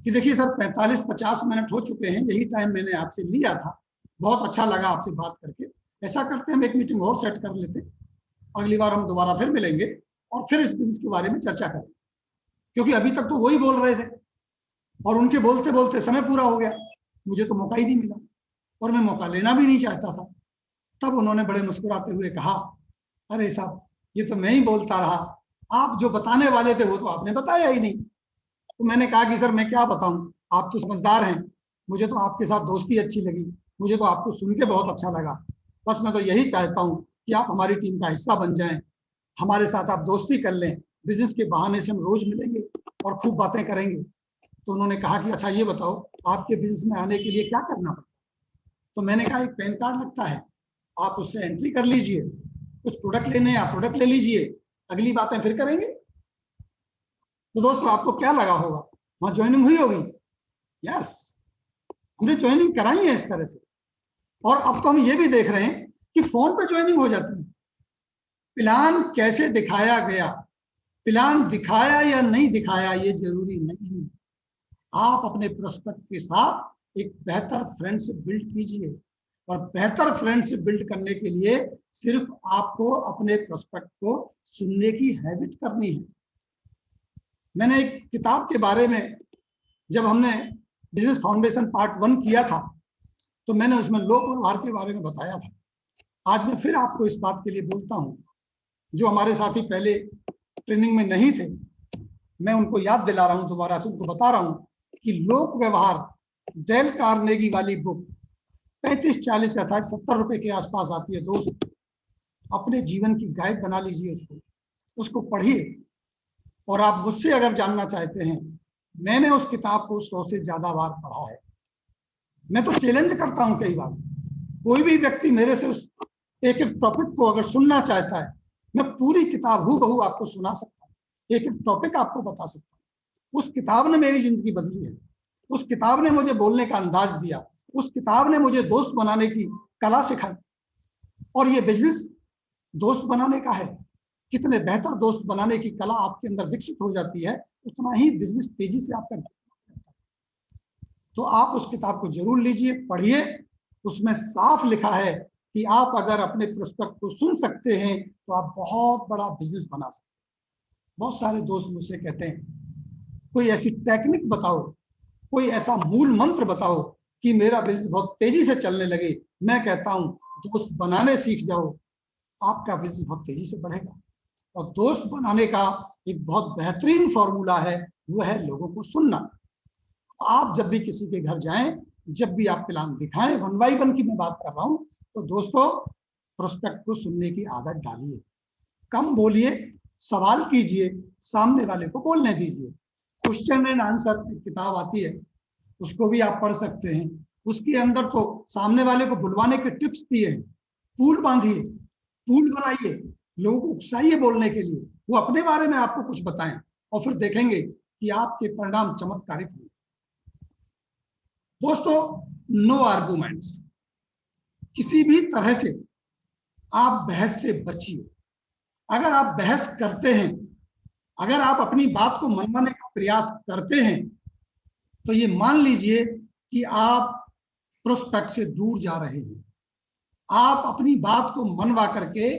कि देखिए सर 45-50 मिनट हो चुके हैं, यही टाइम मैंने आपसे लिया था, बहुत अच्छा लगा आपसे बात करके। ऐसा करते हम एक मीटिंग और सेट कर लेते, अगली बार हम दोबारा फिर मिलेंगे, और फिर इस बिजनेस के बारे में चर्चा करें, क्योंकि अभी तक तो वही बोल रहे थे और उनके बोलते बोलते समय पूरा हो गया, मुझे तो मौका ही नहीं मिला और मैं मौका लेना भी नहीं चाहता था। तब उन्होंने बड़े मुस्कुराते हुए कहा, अरे साहब ये तो मैं ही बोलता रहा, आप जो बताने वाले थे वो तो आपने बताया ही नहीं। तो मैंने कहा कि सर मैं क्या बताऊं, आप तो समझदार हैं, मुझे तो आपके साथ दोस्ती अच्छी लगी, मुझे तो आपको सुन के बहुत अच्छा लगा, बस मैं तो यही चाहता हूं कि आप हमारी टीम का हिस्सा बन जाएं, हमारे साथ आप दोस्ती कर लें, बिजनेस के बहाने से हम रोज मिलेंगे और खूब बातें करेंगे। तो उन्होंने कहा कि अच्छा ये बताओ आपके बिजनेस में आने के लिए क्या करना पड़ता है। तो मैंने कहा एक पैन कार्ड लगता है, आप उससे एंट्री कर लीजिए, कुछ प्रोडक्ट लेने हैं आप प्रोडक्ट ले लीजिए, अगली बातें फिर करेंगे। तो दोस्तों आपको क्या लगा होगा, वहां ज्वाइनिंग हुई होगी? यस, हमने ज्वाइनिंग कराई है इस तरह से। और अब तो हम ये भी देख रहे हैं कि फोन पे ज्वाइनिंग हो जाती है। प्लान कैसे दिखाया गया, प्लान दिखाया या नहीं दिखाया ये जरूरी नहीं, आप अपने प्रोस्पेक्ट के साथ एक बेहतर फ्रेंडशिप बिल्ड कीजिए और बेहतर फ्रेंडशिप बिल्ड करने के लिए सिर्फ आपको अपने प्रोस्पेक्ट को सुनने की हैबिट करनी है। मैंने एक किताब के बारे में, जब हमने बिजनेस फाउंडेशन पार्ट 1 किया था तो मैंने उसमें लोक व्यवहार के बारे में बताया था। आज मैं फिर आपको इस बात के लिए बोलता हूं, जो हमारे साथी पहले ट्रेनिंग में नहीं थे, मैं उनको याद दिला रहा हूं, दोबारा से उनको बता रहा हूं कि लोक व्यवहार डेल कार्नेगी वाली बुक 35-40 या शायद 70 रुपए के आसपास आती है। दोस्त अपने जीवन की गाइड बना लीजिए उसको पढ़िए। और आप मुझसे अगर जानना चाहते हैं, मैंने उस किताब को 100 से ज्यादा बार पढ़ा है। मैं तो चैलेंज करता हूं कई बार, कोई भी व्यक्ति मेरे से उस एक एक टॉपिक को अगर सुनना चाहता है, मैं पूरी किताब हूबहू आपको सुना सकता हूँ, एक एक टॉपिक आपको बता सकता हूँ। उस किताब ने मेरी जिंदगी बदली है, उस किताब ने मुझे बोलने का अंदाज दिया, उस किताब ने मुझे दोस्त बनाने की कला सिखाई। और ये बिजनेस दोस्त बनाने का है। कितने बेहतर दोस्त बनाने की कला आपके अंदर विकसित हो जाती है, उतना ही बिजनेस तेजी से आपका। तो आप उस किताब को जरूर लीजिए, पढ़िए। उसमें साफ लिखा है कि आप अगर अपने प्रोस्पेक्ट को सुन सकते हैं तो आप बहुत बड़ा बिजनेस बना सकते हैं। बहुत सारे दोस्त मुझसे कहते हैं कोई ऐसी टेक्निक बताओ, कोई ऐसा मूल मंत्र बताओ कि मेरा बिजनेस बहुत तेजी से चलने लगे। मैं कहता हूं दोस्त बनाने सीख जाओ, आपका बिजनेस बहुत तेजी से बढ़ेगा। और दोस्त बनाने का एक बहुत बेहतरीन फॉर्मूला है, वो है लोगों को सुनना। आप जब भी किसी के घर जाएं, जब भी आप प्लान दिखाएं, 1 बाय 1 की मैं बात कर रहा हूं, तो दोस्तों प्रोस्पेक्ट को सुनने की आदत डालिए, कम बोलिए, सवाल कीजिए, सामने वाले को बोलने दीजिए। क्वेश्चन एंड आंसर किताब आती है, उसको भी आप पढ़ सकते हैं। उसके अंदर तो सामने वाले को बुलवाने के टिप्स दिए हैं। पूल बांधिए, पूल बनाइए, लोगों को उकसाइए बोलने के लिए, वो अपने बारे में आपको कुछ बताएं और फिर देखेंगे कि आपके परिणाम चमत्कारिक होंगे। दोस्तों नो आर्गुमेंट्स, किसी भी तरह से आप बहस से बचिए। अगर आप बहस करते हैं, अगर आप अपनी बात को मनवाने का प्रयास करते हैं, तो ये मान लीजिए कि आप प्रोस्पेक्ट से दूर जा रहे हैं। आप अपनी बात को मनवा करके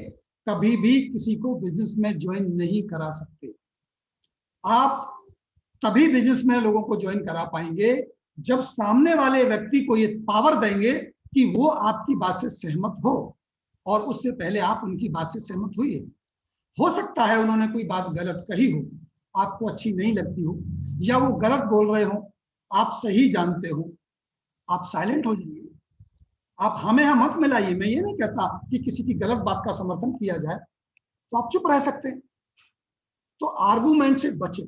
कभी भी किसी को बिजनेस में ज्वाइन नहीं करा सकते। आप तभी बिजनेस में लोगों को ज्वाइन करा पाएंगे जब सामने वाले व्यक्ति को ये पावर देंगे कि वो आपकी बात से सहमत हो, और उससे पहले आप उनकी बात से सहमत हुई। हो सकता है उन्होंने कोई बात गलत कही हो, आपको अच्छी नहीं लगती हो, या वो गलत बोल रहे हो, आप सही जानते हो, आप साइलेंट हो जाइए। आप हमें हम मत मिलाइए। मैं ये नहीं कहता कि किसी की गलत बात का समर्थन किया जाए, तो आप चुप रह सकते हैं। तो आर्गुमेंट से बचें।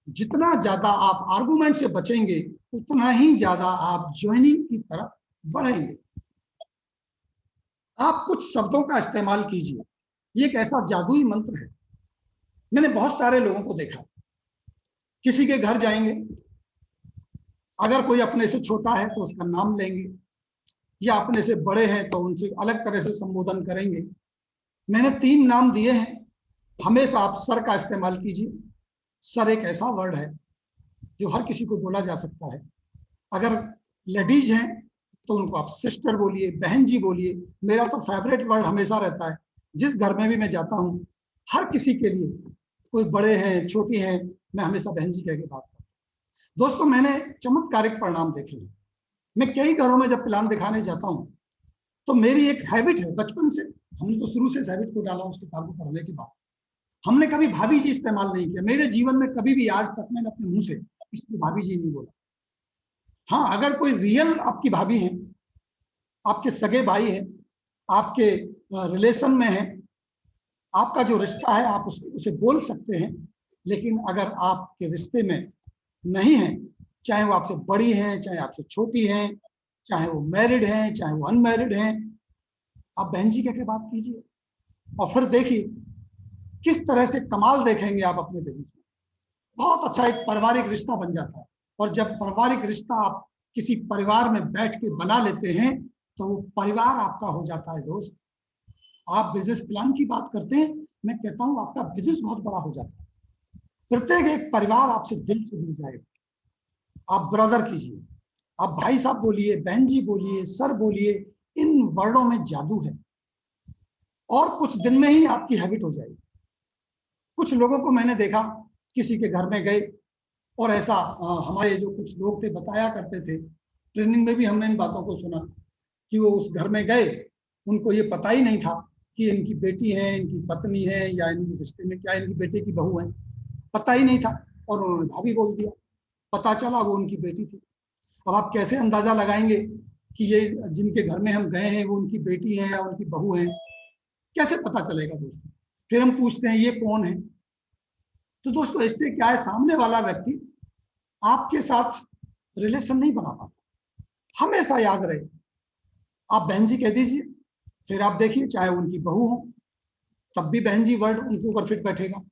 जितना ज्यादा आप आर्गुमेंट से बचेंगे, उतना ही ज्यादा आप ज्वाइनिंग की तरफ बढ़ेंगे। आप कुछ शब्दों का इस्तेमाल कीजिए। ये एक ऐसा जादुई मंत्र है। मैंने बहुत सारे लोगों को देखा, किसी के घर जाएंगे, अगर कोई अपने से छोटा है तो उसका नाम लेंगे, या अपने से बड़े हैं तो उनसे अलग तरह से संबोधन करेंगे। मैंने 3 नाम दिए हैं। हमेशा आप सर का इस्तेमाल कीजिए। सर एक ऐसा वर्ड है जो हर किसी को बोला जा सकता है। अगर लेडीज हैं तो उनको आप सिस्टर बोलिए, बहन जी बोलिए। मेरा तो फेवरेट वर्ड हमेशा रहता है, जिस घर में भी मैं जाता हूं, हर किसी के लिए कोई बड़े हैं, छोटी हैं, मैं हमेशा बहन जी कह के बात करता हूँ। दोस्तों, मैंने चमत्कारिक परिणाम देखे हैं। मैं कई घरों में जब प्लान दिखाने जाता हूँ तो मेरी एक हैबिट है बचपन से, हमने तो शुरू से इस हैबिट को डाला उस किताब को पढ़ने के बाद। हमने कभी भाभी जी इस्तेमाल नहीं किया। मेरे जीवन में कभी भी आज तक मैंने अपने मुंह से इसलिए भाभी जी नहीं बोला। हाँ, अगर कोई रियल आपकी भाभी है, आपके सगे भाई हैं, आपके रिलेशन में है, आपका जो रिश्ता है आप उसे बोल सकते हैं। लेकिन अगर आपके रिश्ते में नहीं है, चाहे वो आपसे बड़ी हैं, चाहे आपसे छोटी हैं, चाहे वो मैरिड हैं, चाहे वो अनमैरिड हैं, आप बहन जी कह के बात कीजिए और फिर देखिए किस तरह से कमाल देखेंगे आप अपने बिजनेस में। बहुत अच्छा एक पारिवारिक रिश्ता बन जाता है। और जब पारिवारिक रिश्ता आप किसी परिवार में बैठ के बना लेते हैं तो वो परिवार आपका हो जाता है। दोस्त, आप बिजनेस प्लान की बात करते हैं, मैं कहता हूं आपका बिजनेस बहुत बड़ा हो जाता है। प्रत्येक एक परिवार आपसे दिल से जुड़ जाएगा। आप ब्रदर कीजिए, आप भाई साहब बोलिए, बहन जी बोलिए, सर बोलिए, इन वर्डों में जादू है और कुछ दिन में ही आपकी हैबिट हो जाएगी। कुछ लोगों को मैंने देखा, किसी के घर में गए और ऐसा हमारे जो कुछ लोग थे बताया करते थे, ट्रेनिंग में भी हमने इन बातों को सुना कि वो उस घर में गए, उनको ये पता ही नहीं था कि इनकी बेटी है, इनकी पत्नी है, या इन रिश्ते में क्या इनकी बेटे की बहू है, पता ही नहीं था और उन्होंने भाभी बोल दिया। पता चला वो उनकी बेटी थी। अब आप कैसे अंदाजा लगाएंगे कि ये जिनके घर में हम गए हैं वो उनकी बेटी है या उनकी बहू है? कैसे पता चलेगा दोस्तों? फिर हम पूछते हैं ये कौन है? तो दोस्तों, इससे क्या है, सामने वाला व्यक्ति आपके साथ रिलेशन नहीं बना पाता। हमेशा याद रहे, आप बहन जी कह दीजिए, फिर आप देखिए चाहे उनकी बहू हो तब भी बहन जी वर्ड उनके ऊपर फिट बैठेगा।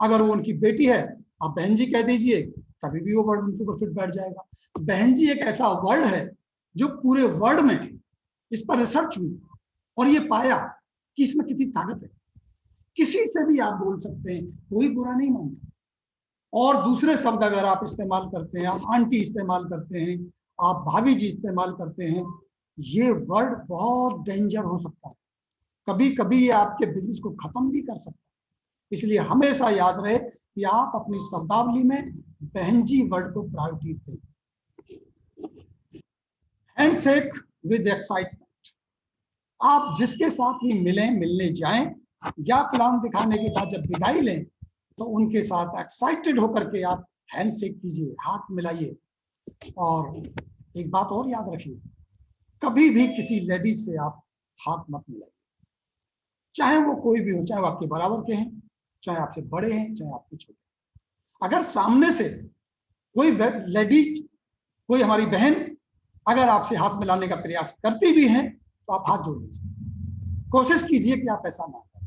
अगर वो उनकी बेटी है, आप बहन जी कह दीजिए, तभी भी वो वर्ड उनके ऊपर फिट बैठ जाएगा। बहन जी एक ऐसा वर्ड है जो पूरे वर्ड में, इस पर रिसर्च हुई और ये पाया कि इसमें कितनी ताकत है। किसी से भी आप बोल सकते हैं, कोई बुरा नहीं मानता। और दूसरे शब्द अगर आप इस्तेमाल करते हैं, आप आंटी इस्तेमाल करते हैं, आप भाभी जी इस्तेमाल करते हैं, ये वर्ड बहुत डेंजर हो सकता है। कभी कभी ये आपके बिजनेस को खत्म भी कर सकता है। इसलिए हमेशा याद रहे कि आप अपनी शब्दावली में बहन जी वर्ड को प्रायोरिटी दें। हैंडशेक विद एक्साइटमेंट, आप जिसके साथ भी मिलने जाएं या प्लान दिखाने के बाद जब विदाई लें तो उनके साथ एक्साइटेड होकर के आप हैंडशेक कीजिए, हाथ मिलाइए। और एक बात और याद रखिए, कभी भी किसी लेडीज से आप हाथ मत मिलाइए, चाहे वो कोई भी हो, चाहे वो आपके बराबर के हैं, चाहे आपसे बड़े हैं, चाहे आपके छोटे। अगर सामने से कोई लेडीज, कोई हमारी बहन अगर आपसे हाथ मिलाने का प्रयास करती भी हैं तो आप हाथ जोड़ लीजिए। कोशिश कीजिए कि आप ऐसा ना करें,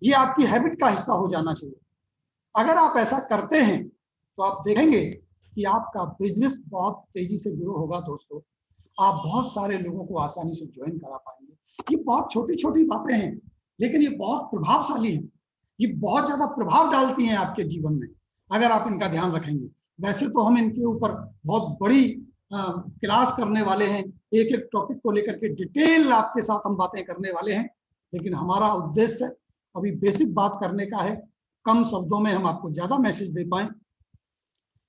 ये आपकी हैबिट का हिस्सा हो जाना चाहिए। अगर आप ऐसा करते हैं तो आप देखेंगे कि आपका बिजनेस बहुत तेजी से ग्रो होगा। दोस्तों, आप बहुत सारे लोगों को आसानी से ज्वाइन करा पाएंगे। ये बहुत छोटी छोटी बातें हैं लेकिन ये बहुत प्रभावशाली हैं। ये बहुत ज्यादा प्रभाव डालती हैं आपके जीवन में अगर आप इनका ध्यान रखेंगे। वैसे तो हम इनके ऊपर बहुत बड़ी क्लास करने वाले हैं, एक एक टॉपिक को लेकर के डिटेल आपके साथ हम बातें करने वाले हैं, लेकिन हमारा उद्देश्य अभी बेसिक बात करने का है, कम शब्दों में हम आपको ज्यादा मैसेज दे पाएं,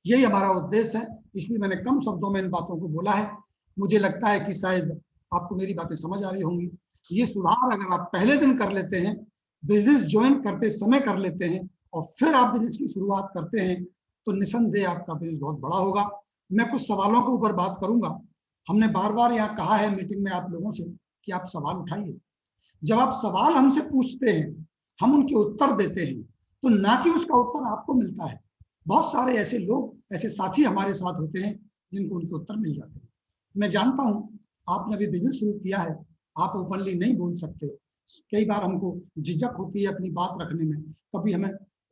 यही हमारा उद्देश्य है। इसलिए मैंने कम शब्दों में इन बातों को बोला है। मुझे लगता है कि शायद आपको मेरी बातें समझ आ रही होंगी। ये सुधार अगर आप पहले दिन कर लेते हैं, बिजनेस ज्वाइन करते समय कर लेते हैं और फिर आप बिजनेस की शुरुआत करते हैं तो निसंदेह आपका बिजनेस बहुत बड़ा होगा। मैं कुछ सवालों के ऊपर बात करूंगा। हमने बार बार यहाँ कहा है मीटिंग में आप लोगों से कि आप सवाल उठाइए। जब आप सवाल हमसे पूछते हैं, हम उनके उत्तर देते हैं, तो ना कि उसका उत्तर आपको मिलता है। बहुत सारे ऐसे लोग, ऐसे साथी हमारे साथ होते हैं जिनको उनके उत्तर मिल जाते हैं। मैं जानता हूं आपने अभी बिजनेस शुरू किया है, आप ओपनली नहीं बोल सकते। कई बार हमको झिझक होती है अपनी बात रखने में,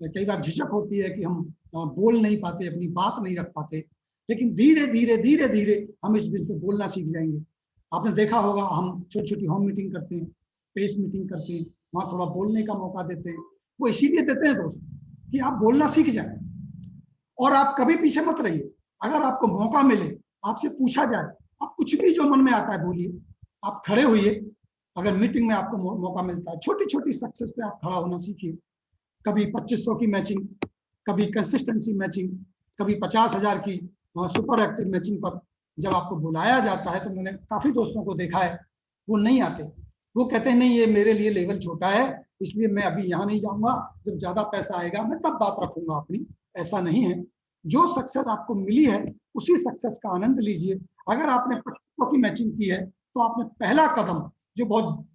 कई बार झिझक होती है कि हम बोल नहीं पाते, अपनी बात नहीं रख पाते। लेकिन धीरे धीरे धीरे धीरे हम इस बिजनेस पे बोलना सीख जाएंगे। आपने देखा होगा हम छोटी छोटी होम मीटिंग करते हैं, पेस मीटिंग करते हैं, वहाँ थोड़ा बोलने का मौका देते हैं। वो इसीलिए देते हैं दोस्त कि आप बोलना सीख जाए और आप कभी पीछे मत रहिए। अगर आपको मौका मिले, आपसे पूछा जाए, आप कुछ भी जो मन में आता है बोलिए। आप खड़े होइए, अगर मीटिंग में आपको मौका मिलता है, छोटी छोटी सक्सेस पे आप खड़ा होना सीखिए। कभी 2500 की मैचिंग, कभी कंसिस्टेंसी मैचिंग, कभी 50,000 की सुपर एक्टिव मैचिंग पर जब आपको बुलाया जाता है, तो मैंने काफी दोस्तों को देखा है वो नहीं आते। वो कहते हैं नहीं, ये मेरे लिए लेवल छोटा है, इसलिए मैं अभी यहाँ नहीं जाऊंगा, जब ज्यादा पैसा आएगा मैं तब बात रखूंगा अपनी। ऐसा नहीं है, जो सक्सेस आपको मिली है उसी सक्सेस का आनंद लीजिए। अगर आपने 2500 की मैचिंग की है तो आपने पहला कदम जो बहुत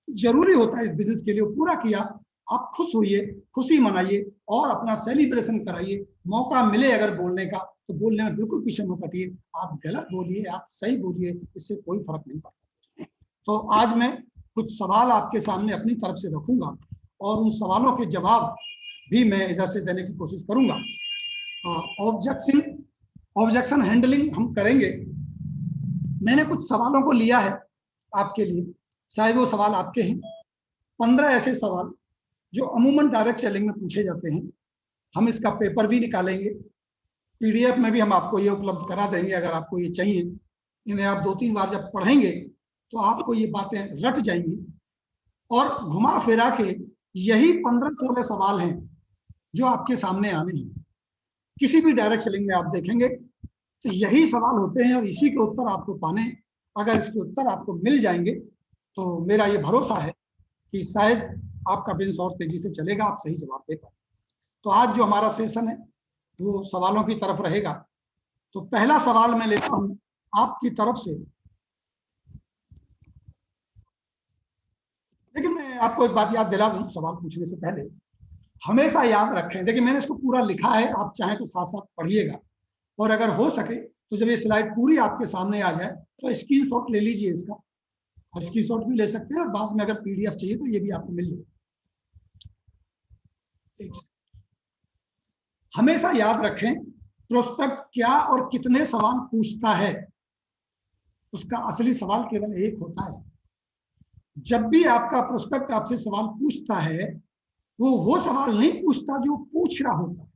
जरूरी होता है इस बिजनेस के लिए वो पूरा किया। आप खुश होइए, खुशी मनाइए और अपना सेलिब्रेशन कराइए। मौका मिले अगर बोलने का तो बोलने में बिल्कुल पीछे मत हटिए। आप गलत बोलिए, आप सही बोलिए, इससे कोई फर्क नहीं पड़ता। तो आज मैं कुछ सवाल आपके सामने अपनी तरफ से रखूंगा और उन सवालों के जवाब भी मैं इधर से देने की कोशिश करूंगा। ऑब्जेक्शन हैंडलिंग हम करेंगे। मैंने कुछ सवालों को लिया है आपके लिए, शायद वो सवाल आपके हैं। 15 ऐसे सवाल जो अमूमन डायरेक्ट सेलिंग में पूछे जाते हैं। हम इसका पेपर भी निकालेंगे, पीडीएफ में भी हम आपको ये उपलब्ध करा देंगे अगर आपको ये चाहिए। इन्हें आप 2-3 बार जब पढ़ेंगे तो आपको ये बातें रट जाएंगी। और घुमा फिरा के यही 15-16 सवाल हैं जो आपके सामने आने हैं। किसी भी डायरेक्ट सेलिंग में आप देखेंगे तो यही सवाल होते हैं और इसी के उत्तर आपको पाने। अगर इसके उत्तर आपको मिल जाएंगे तो मेरा ये भरोसा है कि शायद आपका बिजनेस और तेजी से चलेगा, आप सही जवाब दे पाए। तो आज जो हमारा सेशन है वो सवालों की तरफ रहेगा। तो पहला सवाल मैं लेता हूं आपकी तरफ से। लेकिन मैं आपको एक बात याद दिला दूं सवाल पूछने से पहले, हमेशा याद रखें, देखिए मैंने इसको पूरा लिखा है, आप चाहें तो साथ साथ पढ़िएगा और अगर हो सके तो जब ये स्लाइड पूरी आपके सामने आ जाए तो स्क्रीनशॉट ले लीजिए इसका, और स्क्रीनशॉट भी ले सकते हैं और बाद में अगर पीडीएफ चाहिए तो ये भी आपको मिल जाए। हमेशा याद रखें, प्रोस्पेक्ट क्या और कितने सवाल पूछता है, उसका असली सवाल केवल एक होता है। जब भी आपका प्रोस्पेक्ट आपसे सवाल पूछता है वो सवाल नहीं पूछता जो पूछ रहा होता है,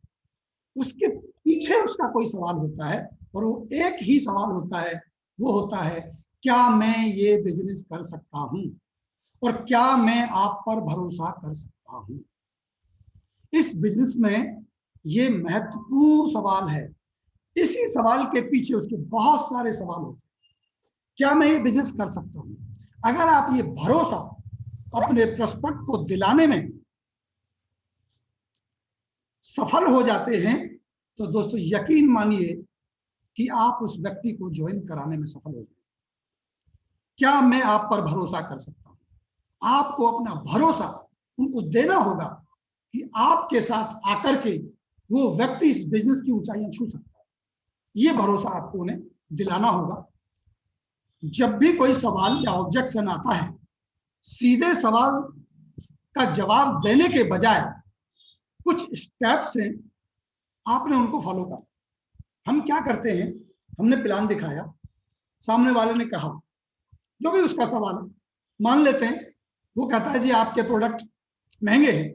उसके पीछे उसका कोई सवाल होता है और वो एक ही सवाल होता है, वो होता है क्या मैं ये बिजनेस कर सकता हूं और क्या मैं आप पर भरोसा कर सकता हूं। इस बिजनेस में ये महत्वपूर्ण सवाल है। इसी सवाल के पीछे उसके बहुत सारे सवाल होते हैं। क्या मैं ये बिजनेस कर सकता हूं? अगर आप ये भरोसा अपने प्रोस्पेक्ट को दिलाने में सफल हो जाते हैं तो दोस्तों यकीन मानिए कि आप उस व्यक्ति को ज्वाइन कराने में सफल हो जाएंगे। क्या मैं आप पर भरोसा कर सकता हूं? आपको अपना भरोसा उनको देना होगा कि आपके साथ आकर के वो व्यक्ति इस बिजनेस की ऊंचाइयां छू सकता है। ये भरोसा आपको उन्हें दिलाना होगा। जब भी कोई सवाल या ऑब्जेक्शन आता है, सीधे सवाल का जवाब देने के बजाय कुछ स्टेप्स हैं, आपने उनको फॉलो करना। हम क्या करते हैं, हमने प्लान दिखाया, सामने वाले ने कहा जो भी उसका सवाल है, मान लेते हैं वो कहता है जी आपके प्रोडक्ट महंगे हैं,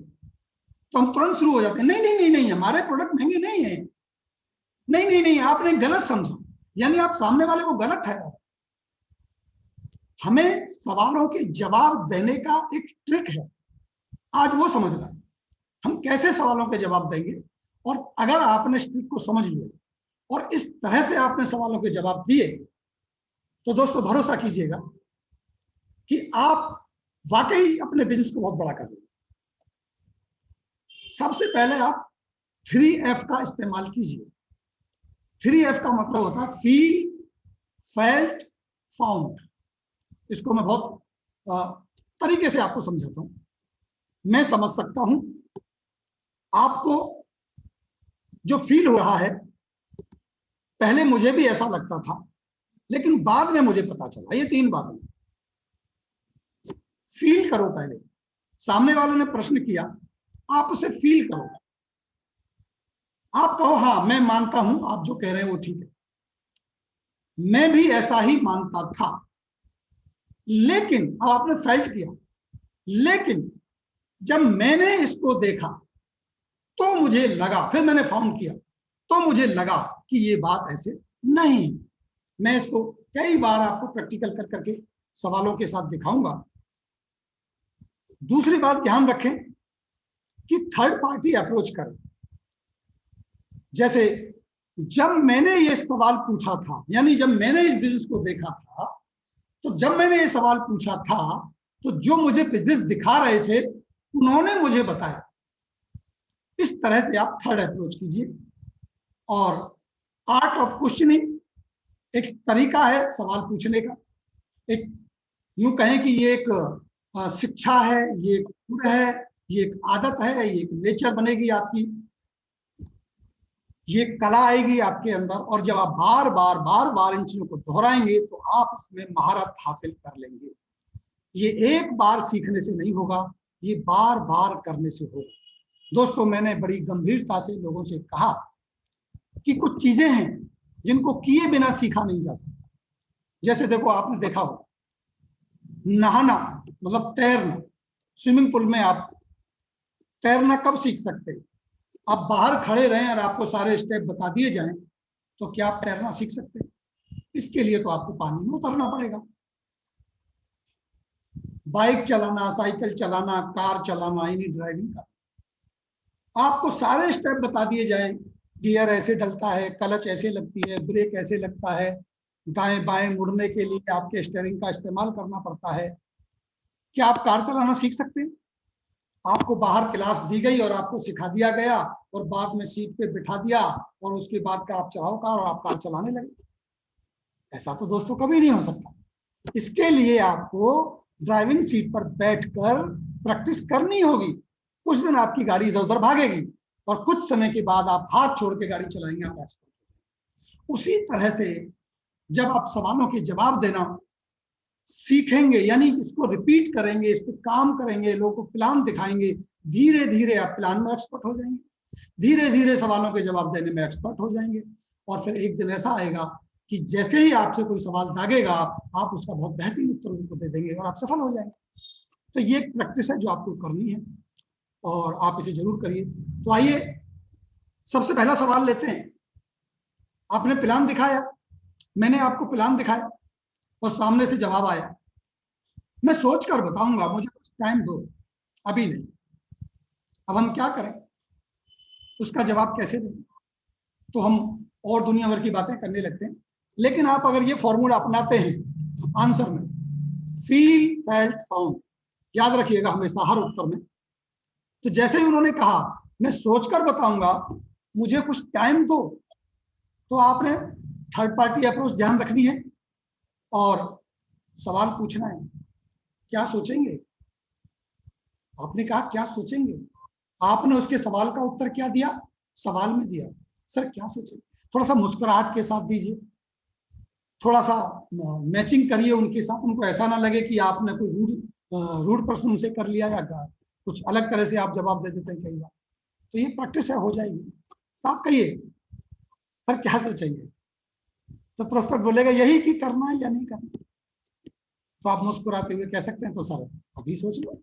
तो हम तुरंत शुरू हो जाते हैं नहीं नहीं नहीं नहीं हमारे प्रोडक्ट महंगे नहीं है, नहीं नहीं नहीं आपने गलत समझा, यानी आप सामने वाले को गलत ठहरा। हमें सवालों के जवाब देने का एक ट्रिक है, आज वो समझना है हम कैसे सवालों के जवाब देंगे। और अगर आपने इस ट्रिक को समझ लिया और इस तरह से आपने सवालों के जवाब दिए तो दोस्तों भरोसा कीजिएगा कि आप वाकई अपने बिजनेस को बहुत बड़ा कर लेंगे। सबसे पहले आप 3F का इस्तेमाल कीजिए। 3F का मतलब होता है फील, फेल्ट, फाउंड। इसको मैं बहुत तरीके से आपको समझाता हूं, मैं समझ सकता हूं। आपको जो फील हो रहा है, पहले मुझे भी ऐसा लगता था लेकिन बाद में मुझे पता चला, ये 3 बातें। फील करो, पहले सामने वाले ने प्रश्न किया, आप उसे फील करो। आप कहो हाँ मैं मानता हूं आप जो कह रहे हैं वो ठीक है, मैं भी ऐसा ही मानता था, लेकिन अब आपने फेल्ट किया, लेकिन जब मैंने इसको देखा तो मुझे लगा, फिर मैंने फाउंड किया तो मुझे लगा कि ये बात ऐसे नहीं। मैं इसको कई बार आपको प्रैक्टिकल कर करके सवालों के साथ दिखाऊंगा। दूसरी बात ध्यान रखें, कि थर्ड पार्टी अप्रोच करें। जैसे जब मैंने ये सवाल पूछा था, यानी जब मैंने इस बिजनेस को देखा था, तो जब मैंने ये सवाल पूछा था तो जो मुझे बिजनेस दिखा रहे थे उन्होंने मुझे बताया। इस तरह से आप थर्ड अप्रोच कीजिए। और आर्ट ऑफ क्वेश्चनिंग एक तरीका है सवाल पूछने का। एक यूं कहें कि ये एक शिक्षा है, ये एक गुण है, ये एक आदत है, ये एक नेचर बनेगी आपकी, ये कला आएगी आपके अंदर। और जब आप बार बार इन चीजों को दोहराएंगे तो आप इसमें महारत हासिल कर लेंगे। ये एक बार सीखने से नहीं होगा, ये बार बार करने से होगा। दोस्तों, मैंने बड़ी गंभीरता से लोगों से कहा कि कुछ चीजें हैं जिनको किए बिना सीखा नहीं जा सकता। जैसे देखो, आपने देखा हो नहाना, मतलब तैरना। स्विमिंग पूल में आप तैरना कब सीख सकते हैं? आप बाहर खड़े रहें और आपको सारे स्टेप बता दिए जाएं तो क्या आप तैरना सीख सकते हैं? इसके लिए तो आपको पानी में उतरना पड़ेगा। बाइक चलाना, साइकिल चलाना, कार चलाना, यानी ड्राइविंग का आपको सारे स्टेप बता दिए जाएं। गियर ऐसे डलता है, क्लच ऐसे लगती है, ब्रेक ऐसे लगता है, दाएं बाएं मुड़ने के लिए आपके स्टीयरिंग का इस्तेमाल करना पड़ता है। क्या आप कार चलाना सीख सकते हैं? आपको बाहर क्लास दी गई और आपको सिखा दिया गया और बाद में सीट पे बिठा दिया और उसके बाद का आप चलाओ कार और आप कार चलाने लगे? ऐसा तो दोस्तों कभी नहीं हो सकता। इसके लिए आपको ड्राइविंग सीट पर बैठकर प्रैक्टिस करनी होगी। कुछ दिन आपकी गाड़ी इधर उधर भागेगी और कुछ समय के बाद आप हाथ छोड़ के गाड़ी चलाएंगे, आप एक्सपर्ट। उसी तरह से जब आप सवालों के जवाब देना सीखेंगे, यानी इसको रिपीट करेंगे, इस पर काम करेंगे, लोगों को प्लान दिखाएंगे, धीरे धीरे आप प्लान में एक्सपर्ट हो जाएंगे, धीरे धीरे सवालों के जवाब देने में एक्सपर्ट हो जाएंगे। और फिर एक दिन ऐसा आएगा कि जैसे ही आपसे कोई सवाल दागेगा आप उसका बहुत बेहतरीन उत्तर उनको दे देंगे और आप सफल हो जाएंगे। तो ये एक प्रैक्टिस है जो आपको करनी है और आप इसे जरूर करिए। तो आइए सबसे पहला सवाल लेते हैं। आपने प्लान दिखाया, मैंने आपको प्लान दिखाया और सामने से जवाब आया। मैं सोच कर बताऊंगा, मुझे कुछ टाइम दो, अभी नहीं। अब हम क्या करें, उसका जवाब कैसे दें? तो हम और दुनिया भर की बातें करने लगते हैं। लेकिन आप अगर ये फॉर्मूला अपनाते हैं आंसर में, फील फेल्ट फाउंड, याद रखिएगा हमेशा हर उत्तर में। तो जैसे ही उन्होंने कहा मैं सोचकर बताऊंगा, मुझे कुछ टाइम दो, तो आपने थर्ड पार्टी अप्रोच ध्यान रखनी है और सवाल पूछना है। क्या सोचेंगे? आपने कहा क्या सोचेंगे, आपने उसके सवाल का उत्तर क्या दिया? सवाल में दिया, सर क्या सोचेंगे। थोड़ा सा मुस्कुराहट के साथ दीजिए, थोड़ा सा मैचिंग करिए उनके साथ, उनको ऐसा ना लगे कि आपने कोई रूड प्रश्न उनसे कर लिया या कुछ अलग तरह से आप जवाब दे देते हैं कई बार। तो ये प्रैक्टिस है, हो जाएगी। तो आप कहिए सर क्या सोचेंगे, तो प्रोस्पेक्ट बोलेगा यही कि करना है या नहीं करना। तो आप मुस्कुराते हुए कह सकते हैं तो सर अभी सोच लो।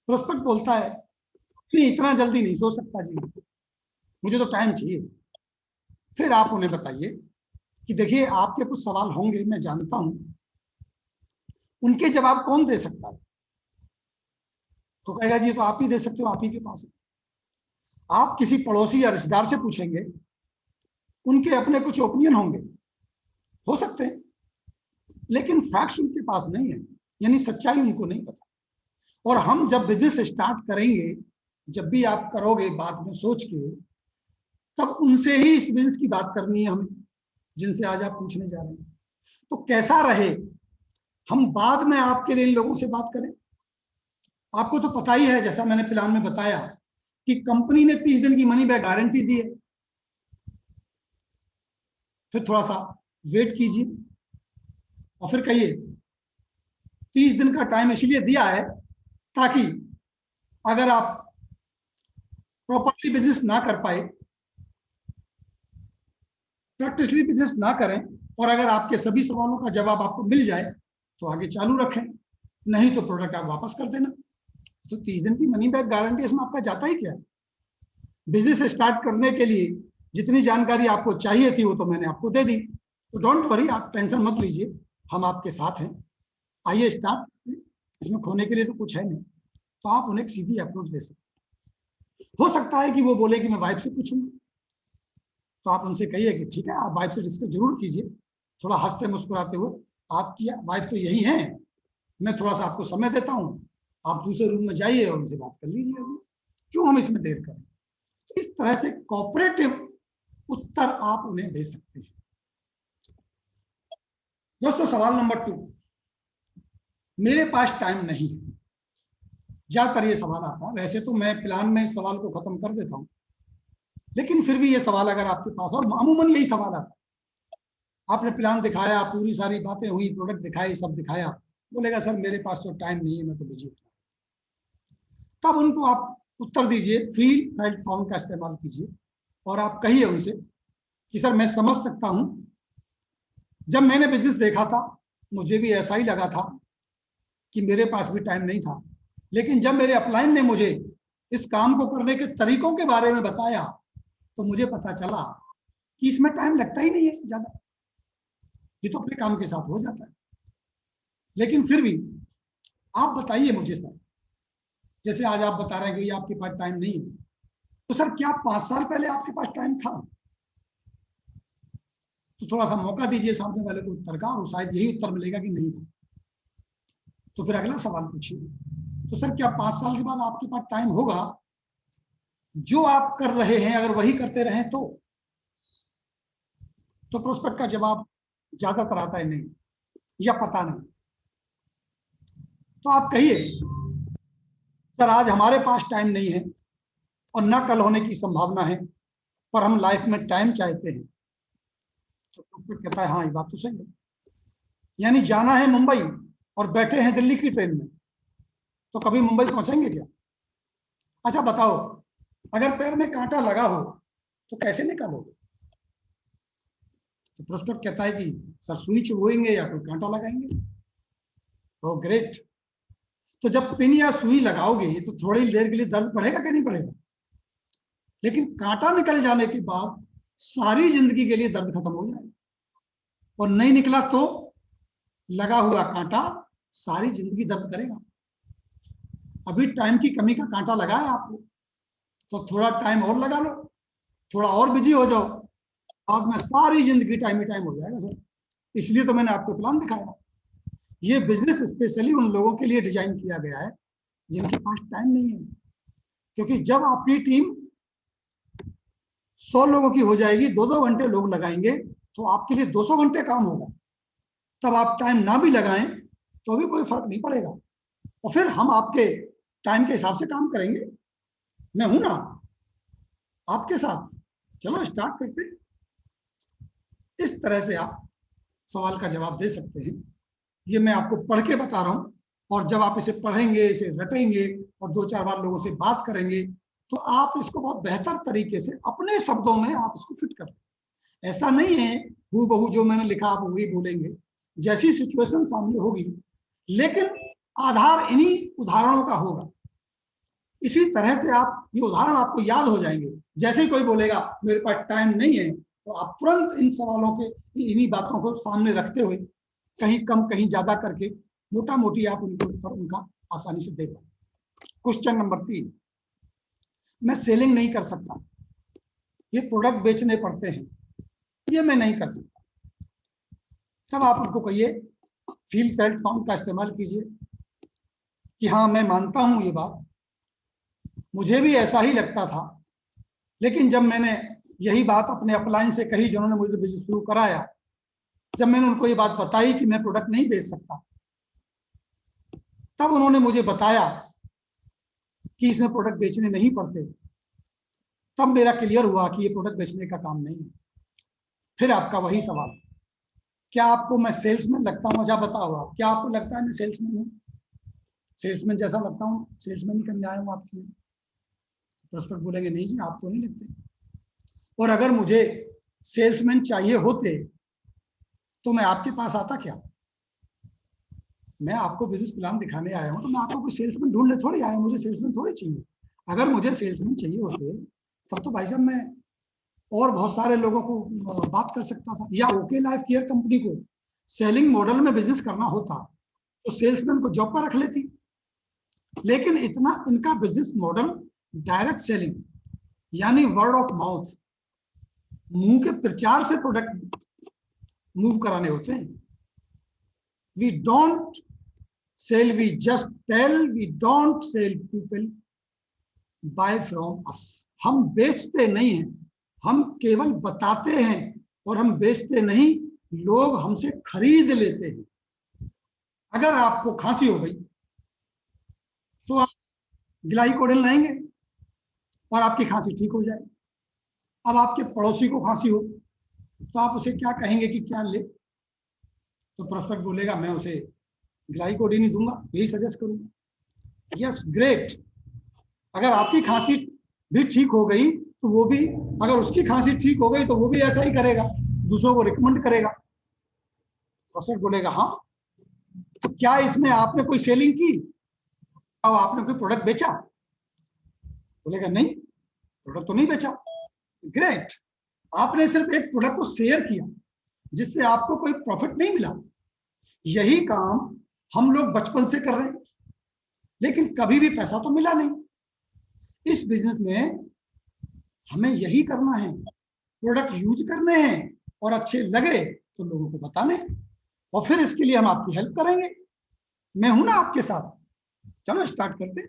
प्रोस्पेक्ट बोलता है नहीं इतना जल्दी नहीं सोच सकता जी, मुझे तो टाइम चाहिए। फिर आप उन्हें बताइए कि देखिए आपके कुछ सवाल होंगे, मैं जानता हूं, उनके जवाब कौन दे सकता है? तो कहेगा जी तो आप ही दे सकते हो, आप ही के पास है। आप किसी पड़ोसी या रिश्तेदार से पूछेंगे, उनके अपने कुछ ओपिनियन होंगे, हो सकते हैं, लेकिन फैक्ट्स उनके पास नहीं है, यानी सच्चाई उनको नहीं पता। और हम जब बिजनेस स्टार्ट करेंगे, जब भी आप करोगे बाद में सोच के, तब उनसे ही इस बिजनेस की बात करनी है हमें, जिनसे आज आप पूछने जा रहे हैं। तो कैसा रहे हम बाद में आपके लिए इन लोगों से बात करें? आपको तो पता ही है, जैसा मैंने प्लान में बताया कि कंपनी ने 30 दिन की मनी बैक गारंटी दी है। फिर थोड़ा सा वेट कीजिए और फिर कहिए 30 दिन का टाइम इसलिए दिया है ताकि अगर आप प्रॉपर्ली बिजनेस ना कर पाए, प्रैक्टिसली बिजनेस ना करें, और अगर आपके सभी सवालों का जवाब आपको मिल जाए तो आगे चालू रखें, नहीं तो प्रोडक्ट आप वापस कर देना। तो 30 दिन की मनी बैक गारंटी इसमें आपका जाता ही क्या? बिजनेस स्टार्ट करने के लिए जितनी जानकारी आपको चाहिए थी वो तो मैंने आपको दे दी। तो डोंट वरी, आप टेंशन मत लीजिए, हम आपके साथ हैं। आइए स्टार्ट, इसमें खोने के लिए तो कुछ है नहीं। तो आप उन्हें एक सीधी अप्रोच दे सकते हैं। हो सकता है कि वो बोले कि मैं वाइफ से पूछूंगा, तो आप उनसे कहिए कि ठीक है, आप वाइफ से डिस्कस जरूर कीजिए, थोड़ा हंसते मुस्कुराते हुए, आपकी वाइफ तो यही है, मैं थोड़ा सा आपको समय देता हूँ, आप दूसरे रूम में जाइए और उनसे बात कर लीजिए, क्यों हम इसमें देर करें। तो इस तरह से कोऑपरेटिव उत्तर आप उन्हें दे सकते हैं। दोस्तों, सवाल नंबर 2, मेरे पास टाइम नहीं है। ज्यादातर ये सवाल आता है, वैसे तो मैं प्लान में इस सवाल को खत्म कर देता हूं, लेकिन फिर भी ये सवाल अगर आपके पास, और अमूमन यही सवाल आता है, आपने प्लान दिखाया, पूरी सारी बातें हुई, प्रोडक्ट दिखाई, सब दिखाया, बोलेगा सर मेरे पास तो टाइम नहीं है, मैं तो बिजी हूं। तब उनको आप उत्तर दीजिए, फ्री फाइल फॉर्म का इस्तेमाल कीजिए और आप कहिए उनसे कि सर मैं समझ सकता हूं, जब मैंने बिजनेस देखा था मुझे भी ऐसा ही लगा था कि मेरे पास भी टाइम नहीं था, लेकिन जब मेरे अपलाइन ने मुझे इस काम को करने के तरीकों के बारे में बताया तो मुझे पता चला कि इसमें टाइम लगता ही नहीं है ज्यादा, ये तो अपने काम के साथ हो जाता है। लेकिन फिर भी आप बताइए मुझे सर, जैसे आज आप बता रहे हैं कि आपके पास टाइम नहीं है, तो सर क्या 5 साल पहले आपके पास टाइम था? तो थोड़ा सा मौका दीजिए सामने वाले को उत्तर का, और शायद यही उत्तर मिलेगा कि नहीं था। तो फिर अगला सवाल पूछिए, तो सर क्या 5 साल के बाद आपके पास टाइम होगा? जो आप कर रहे हैं अगर वही करते रहें तो प्रोस्पेक्ट का जवाब ज्यादातर आता है नहीं या पता नहीं। तो आप कहिए सर आज हमारे पास टाइम नहीं है और ना कल होने की संभावना है, पर हम लाइफ में टाइम चाहते हैं। तो प्रोस्पेक्ट कहता है हाँ ये बात तो सही है, यानी जाना है मुंबई और बैठे हैं दिल्ली की ट्रेन में, तो कभी मुंबई पहुंचेंगे क्या? अच्छा बताओ, अगर पैर में कांटा लगा हो तो कैसे निकालोगे? तो प्रोस्पेक्ट कहता है कि सर सुई चुभोएंगे या कोई कांटा लगाएंगे। तो ग्रेट, तो जब पिन या सुई लगाओगे तो थोड़ी देर के लिए दर्द बढ़ेगा क्या? नहीं बढ़ेगा, लेकिन कांटा निकल जाने के बाद सारी जिंदगी के लिए दर्द खत्म हो जाएगा, और नहीं निकला तो लगा हुआ कांटा सारी जिंदगी दर्द करेगा। अभी टाइम की कमी का कांटा लगा है आपको, तो थोड़ा टाइम और लगा लो, थोड़ा और बिजी हो जाओ, बाद में सारी जिंदगी टाइम ही टाइम हो जाएगा सर। इसलिए तो मैंने आपको प्लान दिखाया। ये बिजनेस स्पेशली उन लोगों के लिए डिजाइन किया गया है जिनके पास टाइम नहीं है, क्योंकि जब आपकी टीम 100 लोगों की हो जाएगी, 2-2 घंटे लोग लगाएंगे, तो आपके लिए 200 घंटे काम होगा। तब आप टाइम ना भी लगाएं तो भी कोई फर्क नहीं पड़ेगा, और फिर हम आपके टाइम के हिसाब से काम करेंगे। मैं हूं ना आपके साथ, चलो स्टार्ट करते हैं। इस तरह से आप सवाल का जवाब दे सकते हैं। ये मैं आपको पढ़ के बता रहा हूं, और जब आप इसे पढ़ेंगे, इसे रटेंगे और 2-4 बार लोगों से बात करेंगे, तो आप इसको बहुत बेहतर तरीके से अपने शब्दों में आप इसको फिट कर। ऐसा नहीं है हूबहू जो मैंने लिखा आप वही बोलेंगे, जैसी सिचुएशन सामने होगी, लेकिन आधार इन्हीं उदाहरणों का होगा। इसी तरह से आप ये उदाहरण आपको याद हो जाएंगे। जैसे ही कोई बोलेगा मेरे पास टाइम नहीं है, तो आप तुरंत इन सवालों के, इन्हीं बातों को सामने रखते हुए कहीं कम कहीं ज्यादा करके मोटा मोटी आप उनके ऊपर उनका आसानी से दे पाए। क्वेश्चन नंबर 3, मैं सेलिंग नहीं कर सकता, ये प्रोडक्ट बेचने पड़ते हैं, ये मैं नहीं कर सकता। तब आप उनको कहिए, फील फेल्ट फॉर्म का इस्तेमाल कीजिए कि हाँ मैं मानता हूं ये बात, मुझे भी ऐसा ही लगता था, लेकिन जब मैंने यही बात अपने अपलाइन से कही जिन्होंने मुझे बिजनेस शुरू कराया, जब मैंने उनको ये बात बताई कि मैं प्रोडक्ट नहीं बेच सकता, तब उन्होंने मुझे बताया कि इसमें प्रोडक्ट बेचने नहीं पड़ते। तब मेरा क्लियर हुआ कि ये प्रोडक्ट बेचने का काम नहीं है। फिर आपका वही सवाल, क्या आपको मैं सेल्समैन लगता हूँ? अच्छा बताओ आप, क्या आपको लगता है मैं सेल्समैन हूँ? सेल्समैन जैसा लगता हूँ, सेल्समैन ही करने आया हूँ आपके लिए। प्रोस्पेक्ट बोलेंगे नहीं जी आप तो नहीं लगते, और अगर मुझे सेल्समैन चाहिए होते तो मैं आपके पास आता क्या? मैं आपको बिजनेस प्लान दिखाने आया हूं, तो मैं आपको कोई सेल्समैन ढूंढने थोड़ी आया हूं, मुझे सेल्समैन थोड़ी चाहिए। अगर मुझे सेल्समैन चाहिए होते तब तो भाई साहब मैं और बहुत सारे लोगों को बात कर सकता था, या ओके लाइफ केयर कंपनी को सेलिंग मॉडल में बिजनेस करना होता तो सेल्समैन को जॉब पर रख लेती। लेकिन इतना इनका बिजनेस मॉडल डायरेक्ट सेलिंग यानी वर्ड ऑफ माउथ, मुंह के प्रचार से प्रोडक्ट मूव कराने होते हैं। We don't sell, we just tell, we don't sell, people buy from us. हम बेचते नहीं हैं, हम केवल बताते हैं, और हम बेचते नहीं, लोग हमसे खरीद लेते हैं। अगर आपको खांसी हो गई तो आप ग्लाइकोडेन लाएंगे और आपकी खांसी ठीक हो जाए। अब आपके पड़ोसी को खांसी हो तो आप उसे क्या कहेंगे कि क्या ले? तो प्रोस्पेक्ट बोलेगा मैं उसे ग्लाइकोडेन ही दूंगा, यही सजेस्ट करूंगा। Yes, great. अगर आपकी खांसी भी ठीक हो गई तो वो भी, अगर उसकी खांसी ठीक हो गई तो वो भी ऐसा ही करेगा, दूसरों को रिकमेंड करेगा। प्रोस्पेक्ट बोलेगा हाँ, तो क्या इसमें आपने कोई सेलिंग की और आपने कोई प्रोडक्ट बेचा? बोलेगा नहीं, प्रोडक्ट तो नहीं बेचा। ग्रेट, आपने सिर्फ एक प्रोडक्ट को शेयर किया जिससे आपको कोई प्रॉफिट नहीं मिला। यही काम हम लोग बचपन से कर रहे हैं, लेकिन कभी भी पैसा तो मिला नहीं। इस बिजनेस में हमें यही करना है, प्रोडक्ट यूज करने हैं और अच्छे लगे तो लोगों को बताने, और फिर इसके लिए हम आपकी हेल्प करेंगे। मैं हूं ना आपके साथ। चलो स्टार्ट करते हैं।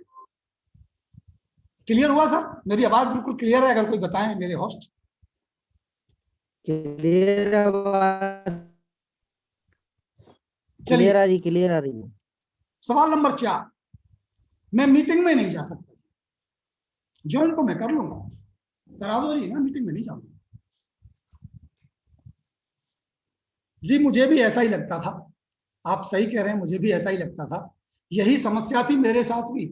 क्लियर हुआ सर? मेरी आवाज बिल्कुल क्लियर है? अगर कोई बताएं मेरे होस्ट। क्लियर आवाज, चलिए, क्लियर आ रही, क्लियर आ रही है। सवाल नंबर 4। मैं मीटिंग में नहीं जा सकता, ज्वाइन तो मैं कर लूंगा, करा दो जी, मैं मीटिंग में नहीं जाऊंगा। जी मुझे भी ऐसा ही लगता था, आप सही कह रहे हैं, मुझे भी ऐसा ही लगता था। यही समस्या थी मेरे साथ भी।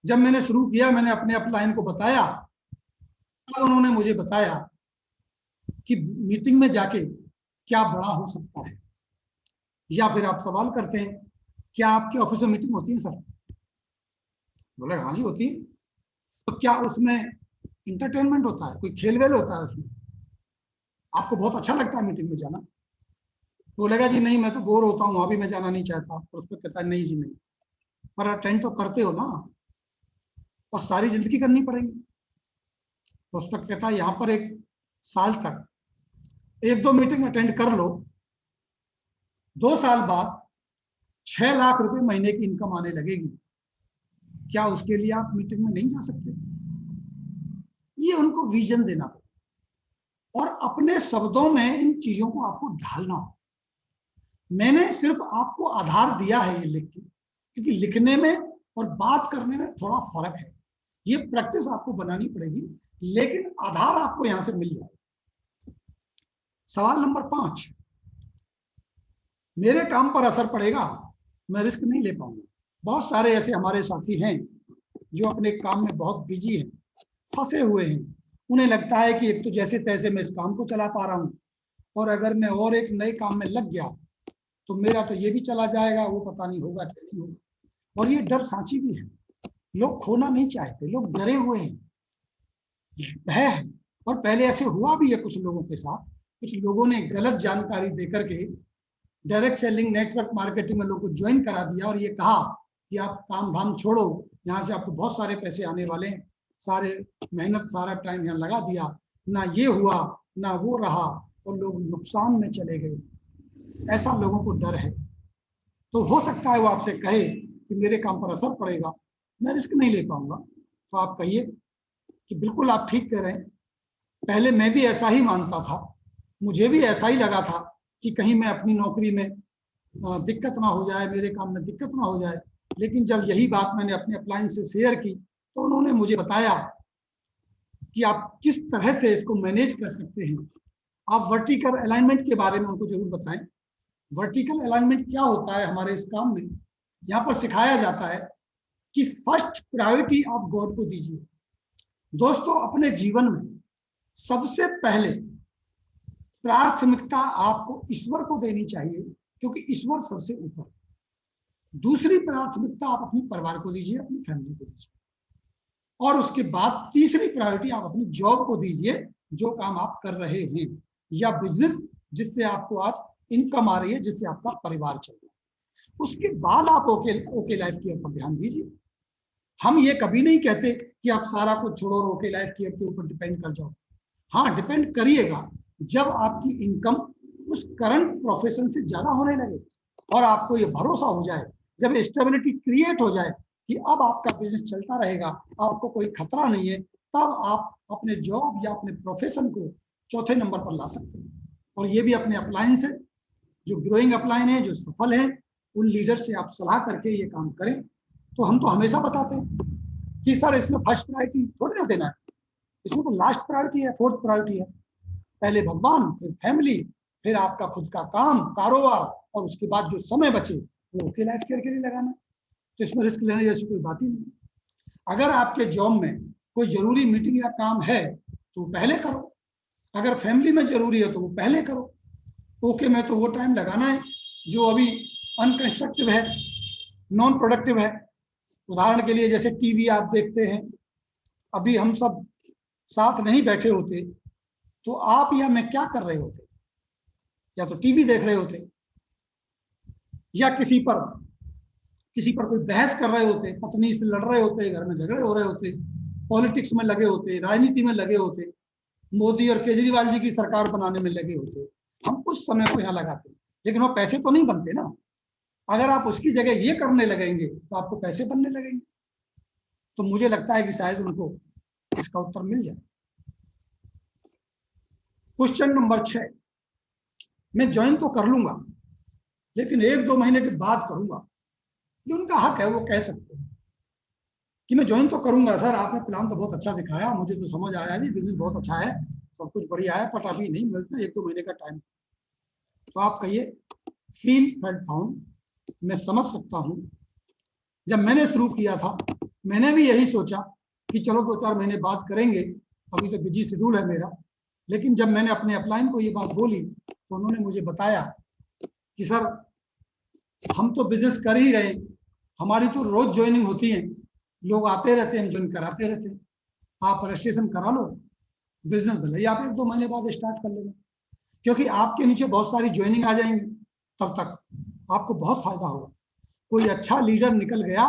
जब मैंने शुरू किया, मैंने अपने अपलाइन को बताया, तब उन्होंने मुझे बताया कि मीटिंग में जाके क्या बड़ा हो सकता है। या फिर आप सवाल करते हैं क्या आपके ऑफिस में मीटिंग होती है सर? बोले हाँ जी होती है। तो क्या उसमें इंटरटेनमेंट होता है, कोई खेल वेल होता है उसमें? आपको बहुत अच्छा लगता है मीटिंग में जाना? बोलेगा जी नहीं, मैं तो बोर होता हूँ, वहां भी मैं जाना नहीं चाहता। और उसमें कहता है नहीं जी नहीं, पर अटेंड तो करते हो ना, और सारी जिंदगी करनी पड़ेगी। तो उस पर कहता है यहाँ पर 1 साल तक 1-2 मीटिंग अटेंड कर लो, 2 साल बाद 6 लाख रुपए महीने की इनकम आने लगेगी, क्या उसके लिए आप मीटिंग में नहीं जा सकते? ये उनको विजन देना और अपने शब्दों में इन चीजों को आपको ढालना हो। मैंने सिर्फ आपको आधार दिया है ये लिख के, क्योंकि लिखने में और बात करने में थोड़ा फर्क है। ये प्रैक्टिस आपको बनानी पड़ेगी, लेकिन आधार आपको यहां से मिल जाए। सवाल नंबर 5, मेरे काम पर असर पड़ेगा, मैं रिस्क नहीं ले पाऊंगा। बहुत सारे ऐसे हमारे साथी हैं जो अपने काम में बहुत बिजी हैं, फंसे हुए हैं। उन्हें लगता है कि एक तो जैसे तैसे मैं इस काम को चला पा रहा हूं, और अगर मैं और एक नए काम में लग गया तो मेरा तो ये भी चला जाएगा, वो पता नहीं होगा कि नहीं होगा। और ये डर सांची भी है, लोग खोना नहीं चाहते, लोग डरे हुए हैं, भय है। और पहले ऐसे हुआ भी है कुछ लोगों के साथ, कुछ लोगों ने गलत जानकारी देकर के डायरेक्ट सेलिंग नेटवर्क मार्केटिंग में लोगों को ज्वाइन करा दिया और ये कहा कि आप काम धाम छोड़ो, यहाँ से आपको बहुत सारे पैसे आने वाले हैं। सारे मेहनत, सारा टाइम यहाँ लगा दिया, ना ये हुआ ना वो रहा, और लोग नुकसान में चले गए। ऐसा लोगों को डर है। तो हो सकता है वो आपसे कहे कि मेरे काम पर असर पड़ेगा, मैं रिस्क नहीं ले पाऊंगा। तो आप कहिए कि बिल्कुल आप ठीक कह रहे हैं, पहले मैं भी ऐसा ही मानता था, मुझे भी ऐसा ही लगा था कि कहीं मैं अपनी नौकरी में दिक्कत ना हो जाए, मेरे काम में दिक्कत ना हो जाए। लेकिन जब यही बात मैंने अपने अपलाइन से शेयर की तो उन्होंने मुझे बताया कि आप किस तरह से इसको मैनेज कर सकते हैं। आप वर्टिकल अलाइनमेंट के बारे में उनको जरूर बताएं। वर्टिकल अलाइनमेंट क्या होता है हमारे इस काम में? यहाँ पर सिखाया जाता है कि फर्स्ट प्रायोरिटी आप गॉड को दीजिए। दोस्तों, अपने जीवन में सबसे पहले प्राथमिकता आपको ईश्वर को देनी चाहिए, क्योंकि ईश्वर सबसे ऊपर। दूसरी प्राथमिकता आप अपने परिवार को दीजिए, अपनी फैमिली को दीजिए, और उसके बाद तीसरी प्रायोरिटी आप अपनी जॉब को दीजिए, जो काम आप कर रहे हैं, या बिजनेस जिससे आपको आज इनकम आ रही है, जिससे आपका परिवार चल रहा है। उसके बाद आप ओके लाइफ केयर पर ध्यान दीजिए। हम ये कभी नहीं कहते कि आप सारा कुछ छोड़ो और ओके लाइफ केयर के ऊपर डिपेंड कर जाओ। हाँ, डिपेंड करिएगा जब आपकी इनकम उस करंट प्रोफेशन से ज्यादा होने लगे और आपको ये भरोसा हो जाए, जब स्टेबिलिटी क्रिएट हो जाए कि अब आपका बिजनेस चलता रहेगा, आपको कोई खतरा नहीं है, तब आप अपने जॉब या अपने प्रोफेशन को चौथे नंबर पर ला सकते हैं। और ये भी अपने अपलाइन से, जो ग्रोइंग अपलाइन है, जो सफल है, उन लीडर से आप सलाह करके ये काम करें। तो हम तो हमेशा बताते हैं कि सर इसमें फर्स्ट प्रायोरिटी थोड़ी ना देना है, इसमें तो लास्ट प्रायोरिटी है, फोर्थ प्रायोरिटी है। पहले भगवान, फिर फैमिली, फिर आपका खुद का काम, कारोबार, और उसके बाद जो समय बचे वो ओके लाइफ केयर के लिए लगाना। तो इसमें रिस्क लेने जैसी कोई बात ही नहीं। अगर आपके जॉब में कोई जरूरी मीटिंग या काम है तो पहले करो, अगर फैमिली में जरूरी है तो वो पहले करो। ओके में तो वो टाइम लगाना है जो अभी अनकंस्ट्रक्टिव है, नॉन प्रोडक्टिव है। उदाहरण के लिए जैसे टीवी आप देखते हैं, अभी हम सब साथ नहीं बैठे होते तो आप या मैं क्या कर रहे होते? या तो टीवी देख रहे होते, या किसी पर कोई बहस कर रहे होते, पत्नी से लड़ रहे होते, घर में झगड़े हो रहे होते, पॉलिटिक्स में लगे होते, राजनीति में लगे होते, मोदी और केजरीवाल जी की सरकार बनाने में लगे होते। हम उस समय को यहाँ लगाते, लेकिन वो पैसे तो नहीं बनते ना। अगर आप उसकी जगह ये करने लगेंगे तो आपको पैसे बनने लगेंगे। तो मुझे लगता है कि शायद उनको इसका उत्तर मिल जाए। क्वेश्चन नंबर 6, मैं ज्वाइन तो कर लूंगा लेकिन 1-2 महीने के बाद करूंगा। ये उनका हक है, वो कह सकते हैं कि मैं ज्वाइन तो करूंगा सर, आपने प्लान तो बहुत अच्छा दिखाया, मुझे तो समझ आया जी, बिजनेस बहुत अच्छा है, सब कुछ बढ़िया है, बट अभी नहीं मिलता, 1-2 महीने का टाइम। तो आप कहिए फील फेल्ट फाउंड, मैं समझ सकता हूं। जब मैंने शुरू किया था मैंने भी यही सोचा कि चलो 2-4 महीने बाद करेंगे, अभी तो बिजी शेड्यूल है मेरा। लेकिन जब मैंने अपने अपलाइन को ये बात बोली तो उन्होंने मुझे बताया कि सर हम तो बिजनेस कर ही रहे, हमारी तो रोज ज्वाइनिंग होती है, लोग आते रहते हैं, हम ज्वाइन कराते रहते हैं, आप रजिस्ट्रेशन करा लो, बिजनेस भले ही आप 1-2 महीने बाद स्टार्ट कर लेना, क्योंकि आपके नीचे बहुत सारी ज्वाइनिंग आ जाएंगी, तब तक आपको बहुत फायदा होगा। कोई अच्छा लीडर निकल गया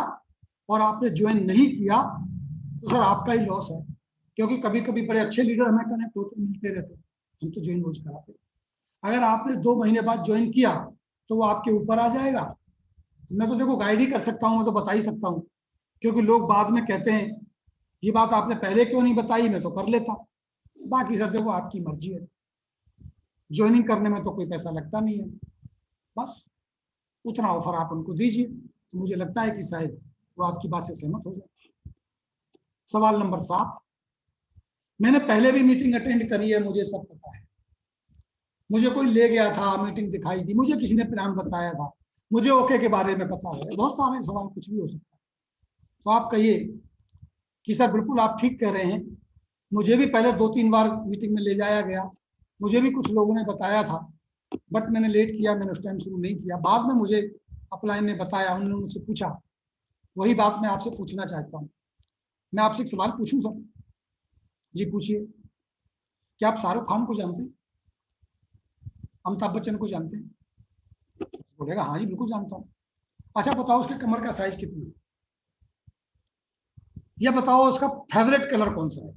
और आपने ज्वाइन नहीं किया तो सर आपका ही लॉस है, क्योंकि कभी कभी बड़े अच्छे लीडर हमें कनेक्ट होते मिलते रहते, हम तो ज्वाइन रोज कराते। अगर आपने 2 महीने बाद ज्वाइन किया तो वो आपके ऊपर आ जाएगा। तो मैं तो देखो गाइड ही कर सकता हूँ, मैं तो बता ही सकता हूँ, क्योंकि लोग बाद में कहते हैं ये बात आपने पहले क्यों नहीं बताई, मैं तो कर लेता। बाकी सर देखो आपकी मर्जी है, ज्वाइनिंग करने में तो कोई पैसा लगता नहीं है, बस उतना ऑफर आप उनको दीजिए, तो मुझे लगता है कि शायद वो आपकी बात से सहमत हो जाए। सवाल नंबर 7, मैंने पहले भी मीटिंग अटेंड करी है, मुझे सब पता है, मुझे कोई ले गया था, मीटिंग दिखाई दी, मुझे किसी ने प्लान बताया था, मुझे ओके के बारे में पता है। बहुत सारे सवाल, कुछ भी हो सकता है। तो आप कहिए कि सर बिल्कुल आप ठीक कह रहे हैं, मुझे भी पहले 2-3 बार मीटिंग में ले जाया गया, मुझे भी कुछ लोगों ने बताया था, बट मैंने लेट किया, मैंने उस टाइम शुरू नहीं किया, बाद में मुझे अपलाइन ने बताया, उन्होंने मुझसे पूछा। वही बात मैं आपसे पूछना चाहता हूँ। मैं आपसे एक सवाल पूछूं सर? जी पूछिए। क्या आप शाहरुख खान को जानते हैं? अमिताभ बच्चन को जानते हैं? बोलेगा हाँ जी बिल्कुल जानता हूँ। अच्छा बताओ उसके कमर का साइज कितना है? यह बताओ उसका फेवरेट कलर कौन सा है?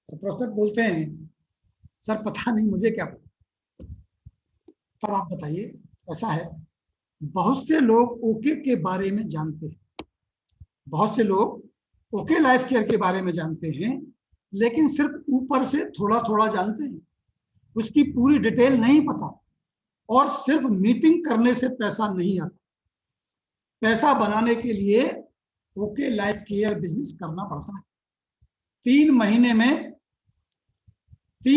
तो प्रोस्पेक्ट बोलते हैं सर पता नहीं, मुझे क्या पता। तब आप बताइए, ऐसा है बहुत से लोग ओके के बारे में जानते हैं, बहुत से लोग ओके लाइफ केयर के बारे में जानते हैं, लेकिन सिर्फ ऊपर से थोड़ा थोड़ा जानते हैं, उसकी पूरी डिटेल नहीं पता, और सिर्फ मीटिंग करने से पैसा नहीं आता। पैसा बनाने के लिए ओके लाइफ केयर बिजनेस करना पड़ता है। 3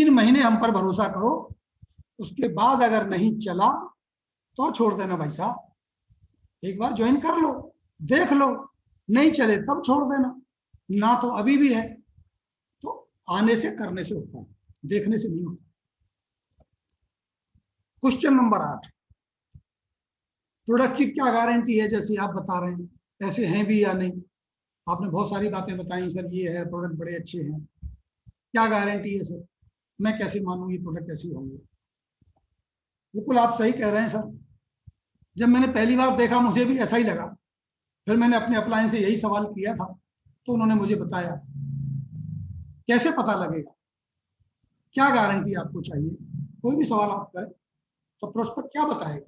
महीने हम पर भरोसा करो, उसके बाद अगर नहीं चला तो छोड़ देना भाई साहब, एक बार ज्वाइन कर लो, देख लो, नहीं चले तब छोड़ देना, ना तो अभी भी है। तो आने से करने से होता है, देखने से नहीं होता। क्वेश्चन नंबर 8, प्रोडक्ट की क्या गारंटी है? जैसे आप बता रहे हैं ऐसे हैं भी या नहीं, आपने बहुत सारी बातें बताई सर, ये है प्रोडक्ट बड़े अच्छे हैं, क्या गारंटी है सर? मैं कैसे मानूं ये प्रोडक्ट ऐसे होंगे? बिल्कुल आप सही कह रहे हैं सर, जब मैंने पहली बार देखा मुझे भी ऐसा ही लगा फिर मैंने अपने अपलाइन से यही सवाल किया था, तो उन्होंने मुझे बताया कैसे पता लगेगा, क्या गारंटी आपको चाहिए। कोई भी सवाल आप करें तो प्रोस्पेक्ट क्या बताएगा,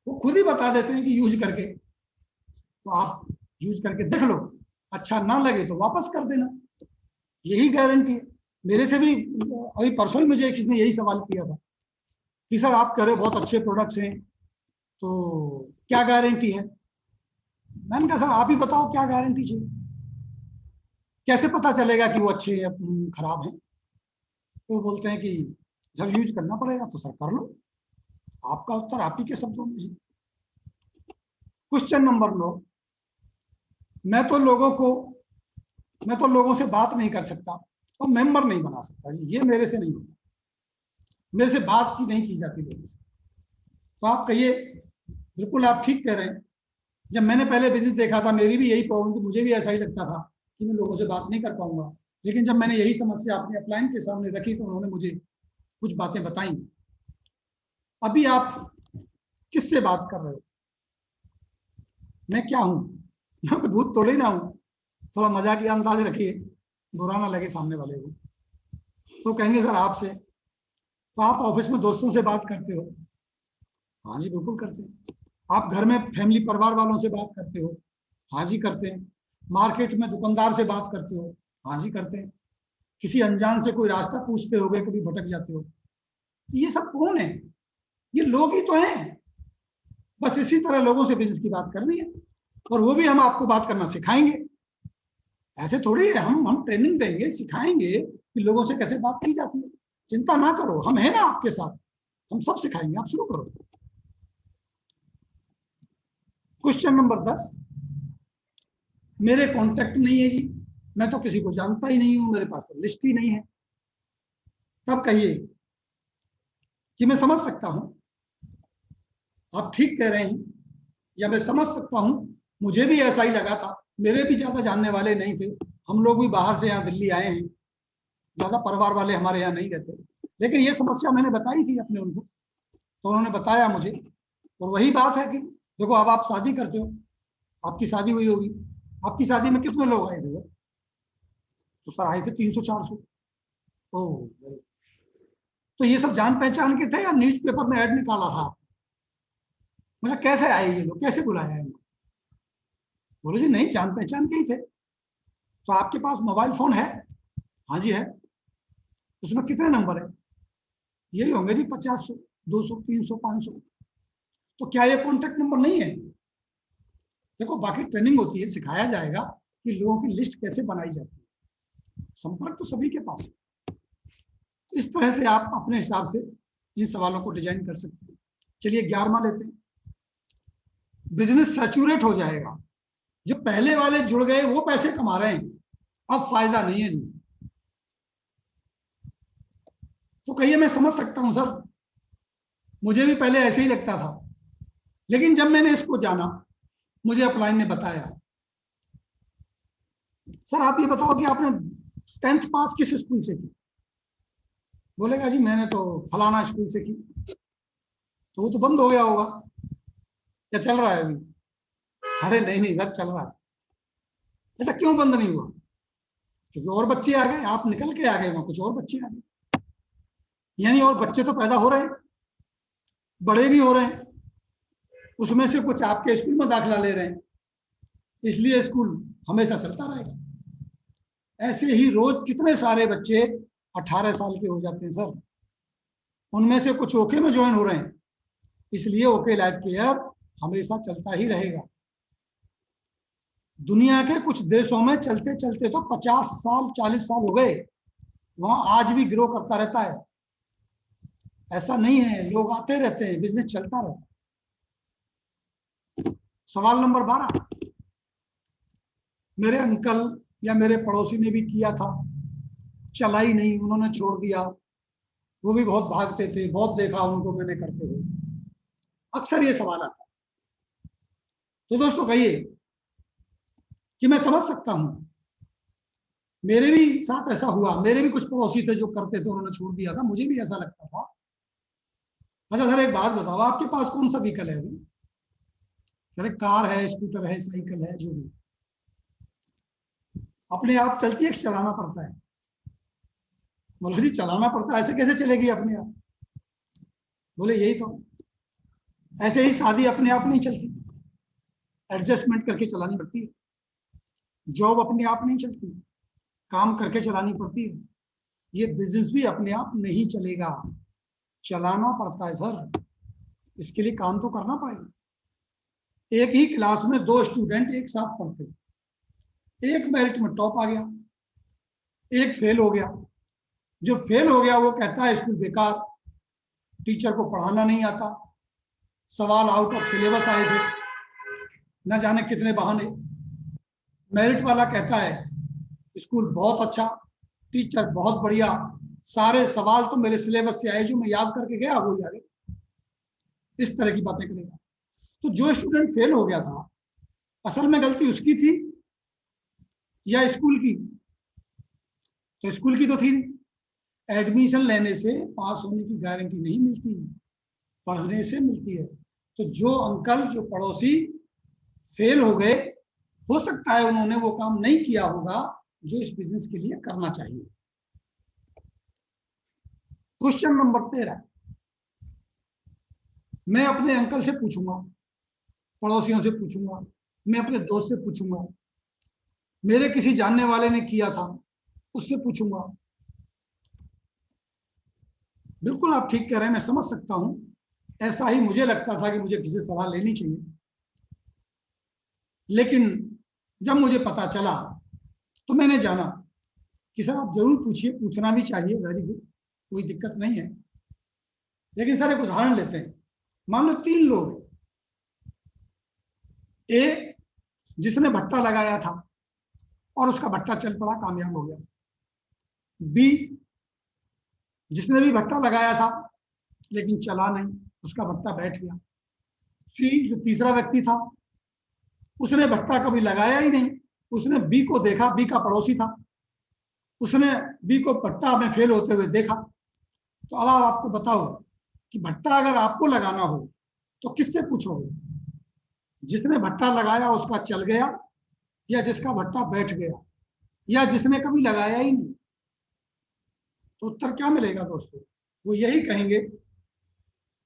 वो खुद ही बता देते हैं कि यूज करके, तो आप यूज करके देख लो, अच्छा ना लगे तो वापस कर देना, यही गारंटी है। मेरे से भी अभी परसों ही मुझे किसी ने यही सवाल किया था कि सर आप कह रहे हो बहुत अच्छे प्रोडक्ट्स हैं, तो क्या गारंटी है। मैंने कहा सर आप ही बताओ क्या गारंटी चाहिए, कैसे पता चलेगा कि वो अच्छे या खराब है। तो बोलते हैं कि जब यूज करना पड़ेगा तो सर कर लो। आपका उत्तर आप ही के शब्दों में है। क्वेश्चन नंबर 9, मैं तो लोगों से बात नहीं कर सकता और मेंबर नहीं बना सकता जी, ये मेरे से नहीं होता, मेरे से बात की नहीं की जाती लोगों से। तो आप कहिए, बिल्कुल आप ठीक कह रहे हैं। जब मैंने पहले बिजनेस देखा था, मेरी भी यही प्रॉब्लम थी, मुझे भी ऐसा ही लगता था कि मैं लोगों से बात नहीं कर पाऊंगा। लेकिन जब मैंने यही समस्या अपने अपलाइन के सामने रखी तो उन्होंने मुझे कुछ बातें बताई। अभी आप किससे बात कर रहे हो, मैं क्या हूं, मैं कोई भूत थोड़ी ना हूं। थोड़ा मजाकिया अंदाज रखिए, बुरा ना लगे सामने वाले को। तो कहेंगे सर आपसे, तो आप ऑफिस में दोस्तों से बात करते हो, हाँ जी बिल्कुल करते हैं। आप घर में फैमिली परिवार वालों से बात करते हो, हाँ जी करते हैं। मार्केट में दुकानदार से बात करते हो, हाँ जी करते हैं। किसी अनजान से कोई रास्ता पूछते हो, कभी भटक जाते हो। तो ये सब कौन है, ये लोग ही तो हैं। बस इसी तरह लोगों से बिजनेस की बात करनी है, और वो भी हम आपको बात करना सिखाएंगे। ऐसे थोड़ी है, हम ट्रेनिंग देंगे, सिखाएंगे कि लोगों से कैसे बात की जाती है। चिंता ना करो, हम है ना आपके साथ, हम सब सिखाएंगे, आप शुरू करो। क्वेश्चन नंबर 10, मेरे कॉन्टेक्ट नहीं है जी, मैं तो किसी को जानता ही नहीं हूं, मेरे पास तो लिस्ट ही नहीं है। तब कहिए कि मैं समझ सकता हूं, आप ठीक कह रहे हैं, या मैं समझ सकता हूं, मुझे भी ऐसा ही लगा था, मेरे भी ज्यादा जानने वाले नहीं थे। हम लोग भी बाहर से यहाँ दिल्ली आए हैं, ज्यादा परिवार वाले हमारे यहाँ नहीं रहते। लेकिन ये समस्या मैंने बताई थी अपने उनको, तो उन्होंने बताया मुझे। और वही बात है कि देखो, अब आप शादी करते हो, आपकी शादी हुई होगी, आपकी शादी में कितने लोग आए थे? तो सर आए थे 300-400। ओह, तो ये सब जान पहचान के थे या न्यूज़पेपर में ऐड निकाला था? मतलब कैसे आए ये लोग, कैसे बुलाया इनको? बोले जी नहीं, जान पहचान के ही थे। तो आपके पास मोबाइल फोन है? हाँ जी है। उसमें कितने नंबर है? यही होंगे जी 50, 200, 300, 500। तो क्या ये कॉन्टेक्ट नंबर नहीं है? देखो, बाकी ट्रेनिंग होती है, सिखाया जाएगा कि लोगों की लिस्ट कैसे बनाई जाती है। संपर्क तो सभी के पास है। तो इस तरह से आप अपने हिसाब से इन सवालों को डिजाइन कर सकते हैं। चलिए 11वां लेते हैं। बिजनेस सैचुरेट हो जाएगा, जो पहले वाले जुड़ गए वो पैसे कमा रहे हैं, अब फायदा नहीं है जी। तो कहिए मैं समझ सकता हूं सर, मुझे भी पहले ऐसे ही लगता था, लेकिन जब मैंने इसको जाना, मुझे अपलाइन ने बताया। सर आप ये बताओ कि आपने 10th पास किस स्कूल से की? बोलेगा जी मैंने तो फलाना स्कूल से की। तो वो तो बंद हो गया होगा या चल रहा है अभी? अरे नहीं नहीं सर, चल रहा है। ऐसा क्यों बंद नहीं हुआ? क्योंकि और बच्चे आ गए, आप निकल के आ गए, वहां कुछ और बच्चे आ गए। यानी और बच्चे तो पैदा हो रहे हैं, बड़े भी हो रहे हैं, उसमें से कुछ आपके स्कूल में दाखिला ले रहे हैं, इसलिए स्कूल हमेशा चलता रहेगा। ऐसे ही रोज कितने सारे बच्चे 18 साल के हो जाते हैं सर, उनमें से कुछ ओके में ज्वाइन हो रहे हैं, इसलिए ओके लाइफ केयर हमेशा चलता ही रहेगा। दुनिया के कुछ देशों में चलते चलते तो 50 साल 40 साल हो गए, वहां आज भी ग्रो करता रहता है। ऐसा नहीं है, लोग आते रहते हैं, बिजनेस चलता रहता है। सवाल नंबर 12, मेरे अंकल या मेरे पड़ोसी ने भी किया था, चला ही नहीं, उन्होंने छोड़ दिया। वो भी बहुत भागते थे, बहुत देखा उनको मैंने करते हुए। अक्सर ये सवाल आता है। तो दोस्तों कहिए कि मैं समझ सकता हूं, मेरे भी साथ ऐसा हुआ, मेरे भी कुछ पड़ोसी थे जो करते थे, उन्होंने छोड़ दिया था, मुझे भी ऐसा लगता था। अच्छा सर एक बात बताओ, आपके पास कौन सा व्हीकल है अभी? अरे कार है, स्कूटर है, साइकिल है, जो भी अपने आप चलती है, चलाना पड़ता है। बोले जी चलाना पड़ता है, ऐसे कैसे चलेगी अपने आप? बोले यही तो, ऐसे ही शादी अपने आप नहीं चलती, एडजस्टमेंट करके चलानी पड़ती है। जॉब अपने आप नहीं चलती, काम करके चलानी पड़ती है। ये बिजनेस भी अपने आप नहीं चलेगा, चलाना पड़ता है सर, इसके लिए काम तो करना पड़ेगा। एक ही क्लास में 2 स्टूडेंट एक साथ पढ़ते, एक मेरिट में टॉप आ गया, एक फेल हो गया। जो फेल हो गया वो कहता है स्कूल बेकार, टीचर को पढ़ाना नहीं आता, सवाल आउट ऑफ सिलेबस आए थे, न जाने कितने बहाने। मेरिट वाला कहता है स्कूल बहुत अच्छा, टीचर बहुत बढ़िया, सारे सवाल तो मेरे सिलेबस से आए, जो मैं याद करके गया वो आ गए। इस तरह की बातें करेगा। तो जो स्टूडेंट फेल हो गया था, असल में गलती उसकी थी या स्कूल की? तो स्कूल की तो थी। एडमिशन लेने से पास होने की गारंटी नहीं मिलती, पढ़ने से मिलती है। तो जो अंकल, जो पड़ोसी फेल हो गए, हो सकता है उन्होंने वो काम नहीं किया होगा जो इस बिजनेस के लिए करना चाहिए। क्वेश्चन नंबर 13, मैं अपने अंकल से पूछूंगा, पड़ोसियों से पूछूंगा, मैं अपने दोस्त से पूछूंगा, मेरे किसी जानने वाले ने किया था उससे पूछूंगा। बिल्कुल आप ठीक कह रहे हैं, मैं समझ सकता हूं, ऐसा ही मुझे लगता था कि मुझे किसी से सलाह लेनी चाहिए। लेकिन जब मुझे पता चला तो मैंने जाना कि सर आप जरूर पूछिए, पूछना भी चाहिए, वेरी गुड, कोई दिक्कत नहीं है। लेकिन सर एक उदाहरण लेते हैं। मान लो 3 लोग, ए जिसने भट्टा लगाया था और उसका भट्टा चल पड़ा, कामयाब हो गया। बी जिसने भी भट्टा लगाया था लेकिन चला नहीं, उसका भट्टा बैठ गया। सी जो तीसरा व्यक्ति था, उसने भट्टा कभी लगाया ही नहीं, उसने बी को देखा, बी का पड़ोसी था, उसने बी को भट्टा में फेल होते हुए देखा। तो अब आप आपको बताओ कि भट्टा अगर आपको लगाना हो तो किससे पूछोगे? जिसने भट्टा लगाया उसका चल गया, या जिसका भट्टा बैठ गया, या जिसने कभी लगाया ही नहीं? तो उत्तर क्या मिलेगा दोस्तों? वो यही कहेंगे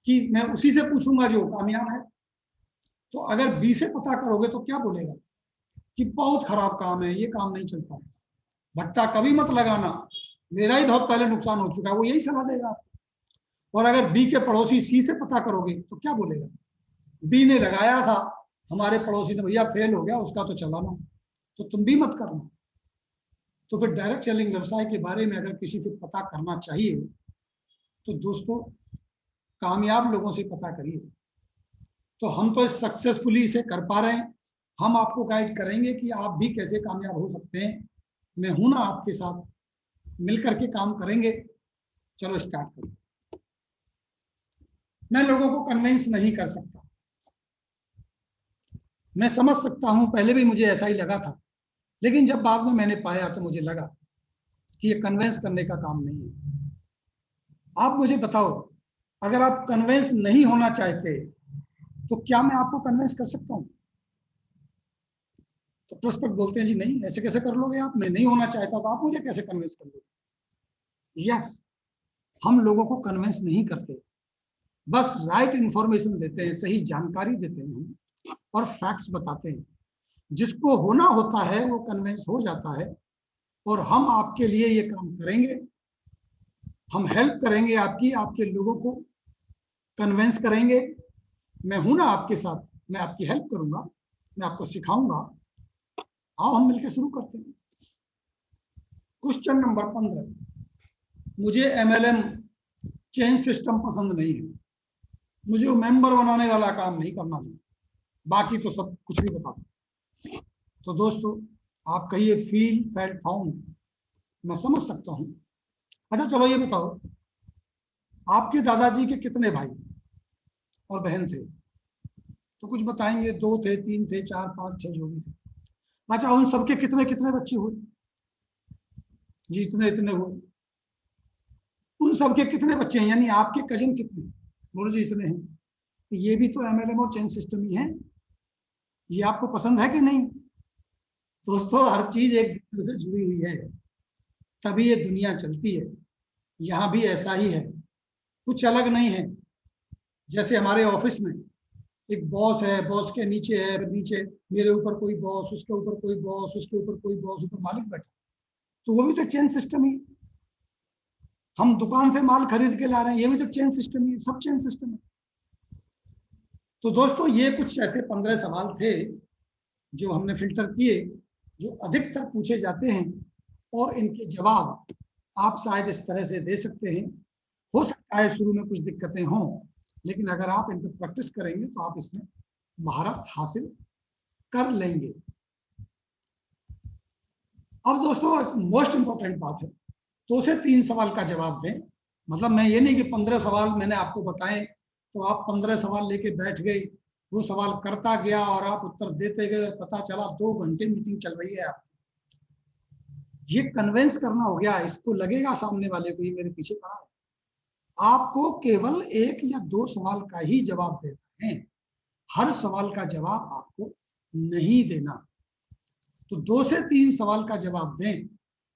कि मैं उसी से पूछूंगा जो कामयाब है। तो अगर बी से पता करोगे तो क्या बोलेगा कि बहुत खराब काम है, ये काम नहीं चलता है, भट्टा कभी मत लगाना, मेरा ही बहुत पहले नुकसान हो चुका है, वो यही सलाह देगा आपको। और अगर बी के पड़ोसी सी से पता करोगे तो क्या बोलेगा? बी ने लगाया था, हमारे पड़ोसी ने भैया फेल हो गया, उसका तो चलाना, तो तुम भी मत करना। तो फिर डायरेक्ट सेलिंग व्यवसाय के बारे में अगर किसी से पता करना चाहिए तो दोस्तों कामयाब लोगों से पता करिए। तो हम तो सक्सेसफुली इसे कर पा रहे हैं, हम आपको गाइड करेंगे कि आप भी कैसे कामयाब हो सकते हैं। मैं हूं ना आपके साथ, मिलकर के काम करेंगे। चलो स्टार्ट करें। मैं लोगों को कन्विंस नहीं कर सकता, मैं समझ सकता हूं, पहले भी मुझे ऐसा ही लगा था, लेकिन जब बाद में मैंने पाया तो मुझे लगा कि ये कन्विंस करने का काम नहीं है। आप मुझे बताओ, अगर आप कन्विंस नहीं होना चाहते तो क्या मैं आपको कन्विंस कर सकता हूं? तो प्रोस्पेक्ट बोलते हैं जी नहीं, ऐसे कैसे कर लोगे आप, मैं नहीं होना चाहता तो आप मुझे कैसे कन्विंस कर लोगे? यस, हम लोगों को कन्विंस नहीं करते, बस राइट इंफॉर्मेशन देते हैं, सही जानकारी देते हैं हम, और फैक्ट्स बताते हैं। जिसको होना होता है वो कन्विंस हो जाता है, और हम आपके लिए ये काम करेंगे। हम हेल्प करेंगे आपकी, आपके लोगों को कन्विंस करेंगे। मैं हूं ना आपके साथ, मैं आपकी हेल्प करूंगा, मैं आपको सिखाऊंगा। आओ हम मिलकर शुरू करते हैं। क्वेश्चन नंबर 15, मुझे MLM चेन सिस्टम पसंद नहीं है, मुझे वो मेंबर बनाने वाला काम नहीं करना है, बाकी तो सब कुछ भी बता दो। तो दोस्तों आप कहिए फील फेल्ट फाउंड, मैं समझ सकता हूं। अच्छा चलो ये बताओ, आपके दादाजी के कितने भाई और बहन थे? तो कुछ बताएंगे, 2 थे, 3 थे, 4, 5, 6, जो भी थे। अच्छा उन सबके कितने कितने बच्चे हुए? जी इतने इतने हुए। उन सबके कितने बच्चे हैं, यानी आपके कजिन कितने? बोलो जी इतने हैं। तो ये भी तो MLM और चेन सिस्टम ही है। ये आपको पसंद है कि नहीं? दोस्तों हर चीज एक दूसरे से जुड़ी हुई है, तभी ये दुनिया चलती है। यहाँ भी ऐसा ही है, कुछ अलग नहीं है। जैसे हमारे ऑफिस में एक बॉस है, बॉस के नीचे है, नीचे मेरे ऊपर कोई बॉस, उसके ऊपर कोई बॉस, उसके ऊपर कोई बॉस, ऊपर मालिक बैठा, तो वो भी तो चेन सिस्टम ही। हम दुकान से माल खरीद के ला रहे हैं, ये भी तो चेन सिस्टम ही, सब चेन सिस्टम है। तो दोस्तों ये कुछ ऐसे 15 सवाल थे जो हमने फिल्टर किए, जो अधिकतर पूछे जाते हैं, और इनके जवाब आप शायद इस तरह से दे सकते हैं। हो सकता है शुरू में कुछ दिक्कतें हों, लेकिन अगर आप इन पर प्रैक्टिस करेंगे तो आप इसमें महारत हासिल कर लेंगे। अब दोस्तों एक मोस्ट इंपॉर्टेंट बात है, 2 से 3 सवाल का जवाब दें। मतलब मैं ये नहीं कि 15 सवाल मैंने आपको बताए तो आप 15 सवाल लेके बैठ गए, वो सवाल करता गया और आप उत्तर देते गए और पता चला 2 घंटे मीटिंग चल रही है। आप ये कन्विंस करना हो गया, इसको लगेगा सामने वाले को ये मेरे पीछे खड़ा है। आपको केवल 1 या 2 सवाल का ही जवाब देना है, हर सवाल का जवाब आपको नहीं देना। तो 2 से 3 सवाल का जवाब दें,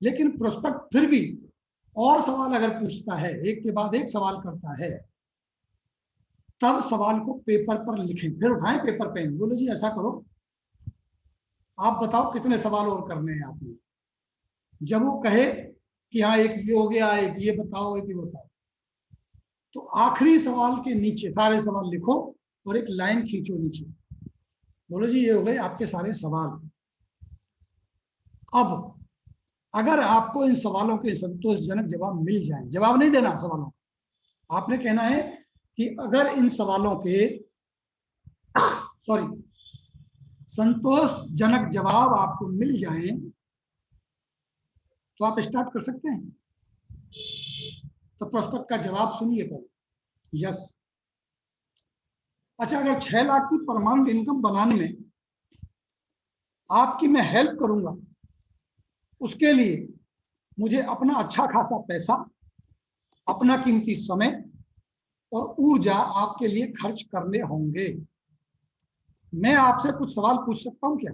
लेकिन प्रोस्पेक्ट फिर भी और सवाल अगर पूछता है, एक के बाद एक सवाल करता है, तब सवाल को पेपर पर लिखें। फिर उठाएं पेपर पेन, बोलो जी ऐसा करो, आप बताओ कितने सवाल और करने हैं आपने। जब वो कहे कि हाँ एक ये हो गया, एक ये बताओ, एक ये बताओ, तो आखिरी सवाल के नीचे सारे सवाल लिखो और एक लाइन खींचो नीचे, बोलो जी ये हो गए आपके सारे सवाल। अब अगर आपको इन सवालों के संतोषजनक जवाब मिल जाए, जवाब नहीं देना सवालों, आपने कहना है कि अगर इन सवालों के संतोषजनक जवाब आपको मिल जाए तो आप स्टार्ट कर सकते हैं। तो प्रोस्पेक्ट का जवाब सुनिए पहले, यस। अच्छा, अगर 6 लाख की परमानेंट इनकम बनाने में आपकी मैं हेल्प करूंगा, उसके लिए मुझे अपना अच्छा खासा पैसा, अपना कीमती समय और ऊर्जा आपके लिए खर्च करने होंगे। मैं आपसे कुछ सवाल पूछ सकता हूं क्या?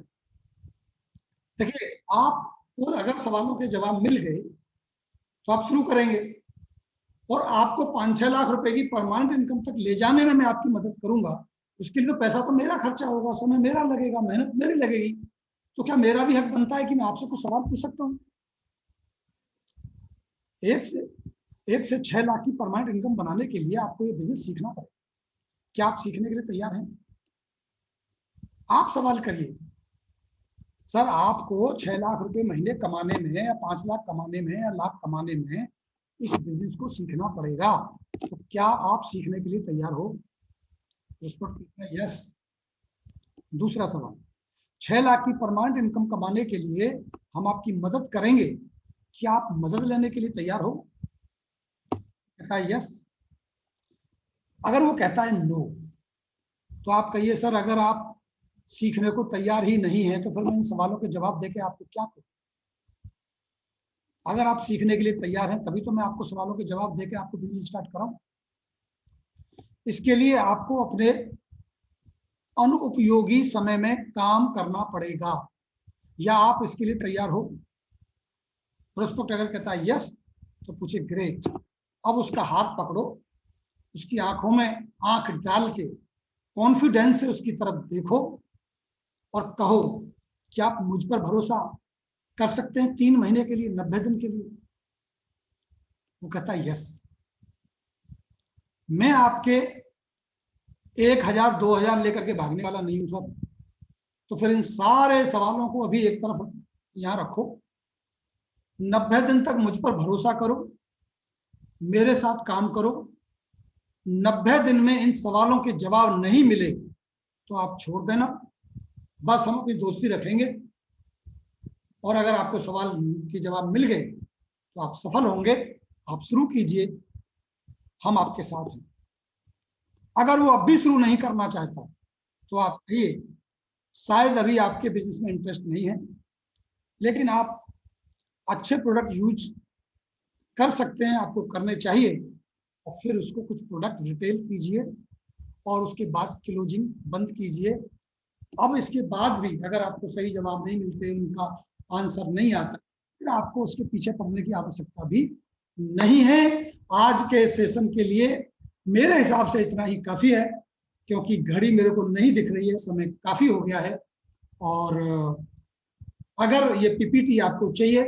देखिए, आपको अगर सवालों के जवाब मिल गए तो आप शुरू करेंगे, और आपको 5-6 लाख रुपए की परमानेंट इनकम तक ले जाने में मैं आपकी मदद करूंगा। उसके लिए तो पैसा तो मेरा खर्चा होगा, समय मेरा लगेगा, मेहनत मेरी लगेगी। तो क्या मेरा भी हक बनता है कि मैं आपसे कुछ सवाल पूछ सकता हूँ? 1 से 6 लाख की परमानेंट इनकम बनाने के लिए आपको ये बिजनेस सीखना पड़ेगा। क्या आप सीखने के लिए तैयार हैं? आप सवाल करिए, सर आपको 6 लाख रुपए महीने कमाने में, या 5 लाख कमाने में, या लाख कमाने में इस बिजनेस को सीखना पड़ेगा, तो क्या आप सीखने के लिए तैयार हो? यस। दूसरा सवाल, 6 लाख की परमानेंट इनकम कमाने के लिए हम आपकी मदद करेंगे, क्या आप मदद लेने के लिए तैयार हो? कहता है यस। अगर वो कहता है नो, तो आप कहिए सर अगर आप सीखने को तैयार ही नहीं है तो फिर मैं इन सवालों के जवाब देके आपको क्या करूं? अगर आप सीखने के लिए तैयार हैं तभी तो मैं आपको सवालों के जवाब देके आपको बिजनेस स्टार्ट कराऊं। इसके लिए आपको अपने अनुपयोगी समय में काम करना पड़ेगा, या आप इसके लिए तैयार हो? प्रोस्पेक्ट अगर कहता है यस, तो पूछे ग्रेट। अब उसका हाथ पकड़ो, उसकी आंखों में आंख डाल के कॉन्फिडेंस से उसकी तरफ देखो और कहो कि आप मुझ पर भरोसा कर सकते हैं 3 महीने के लिए, 90 दिन के लिए? वो कहता है यस। मैं आपके 1000-2000 लेकर के भागने वाला नहीं हूं सर। तो फिर इन सारे सवालों को अभी एक तरफ यहां रखो, 90 दिन तक मुझ पर भरोसा करो, मेरे साथ काम करो। 90 दिन में इन सवालों के जवाब नहीं मिले तो आप छोड़ देना, बस हम अपनी दोस्ती रखेंगे। और अगर आपको सवाल के जवाब मिल गए तो आप सफल होंगे। आप शुरू कीजिए, हम आपके साथ हैं। अगर वो अब भी शुरू नहीं करना चाहता तो आप कहिए शायद अभी आपके बिजनेस में इंटरेस्ट नहीं है, लेकिन आप अच्छे प्रोडक्ट यूज कर सकते हैं, आपको करने चाहिए, और फिर उसको कुछ प्रोडक्ट रिटेल कीजिए और उसके बाद क्लोजिंग बंद कीजिए अब इसके बाद भी अगर आपको सही जवाब नहीं मिलते, उनका आंसर नहीं आता, फिर आपको उसके पीछे पड़ने की आवश्यकता भी नहीं है। आज के सेशन के लिए मेरे हिसाब से इतना ही काफी है, क्योंकि घड़ी मेरे को नहीं दिख रही है, समय काफी हो गया है। और अगर ये पीपीटी आपको चाहिए,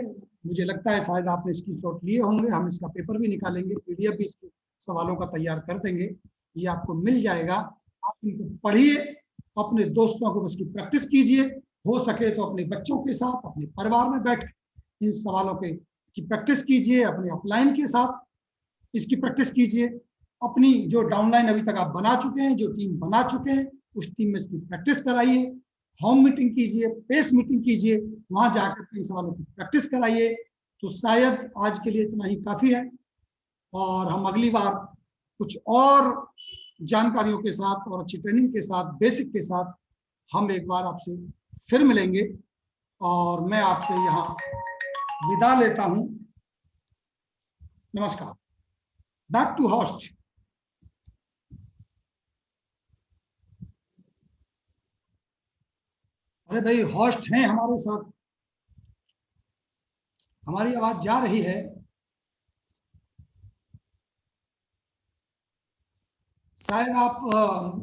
मुझे लगता है शायद आपने इसकी शॉट लिए होंगे, हम इसका पेपर भी निकालेंगे, पीडीएफ भी इसके सवालों का तैयार कर देंगे, ये आपको मिल जाएगा। आप इनको पढ़िए, अपने दोस्तों को इसकी प्रैक्टिस कीजिए, हो सके तो अपने बच्चों के साथ, अपने परिवार में बैठ इन सवालों की प्रैक्टिस कीजिए, अपने अपलाइन के साथ इसकी प्रैक्टिस कीजिए। अपनी जो डाउनलाइन अभी तक आप बना चुके हैं, जो टीम बना चुके हैं, उस टीम में इसकी प्रैक्टिस कराइए, होम मीटिंग कीजिए, पेस मीटिंग कीजिए, वहां जाकर इन सवालों की प्रैक्टिस कराइए। तो शायद आज के लिए इतना ही काफी है, और हम अगली बार कुछ और जानकारियों के साथ और अच्छी ट्रेनिंग के साथ, बेसिक के साथ हम एक बार आपसे फिर मिलेंगे। और मैं आपसे यहाँ विदा लेता हूं। नमस्कार। Back to host. अरे भाई, होस्ट हैं हमारे साथ, हमारी आवाज जा रही है? शायद आप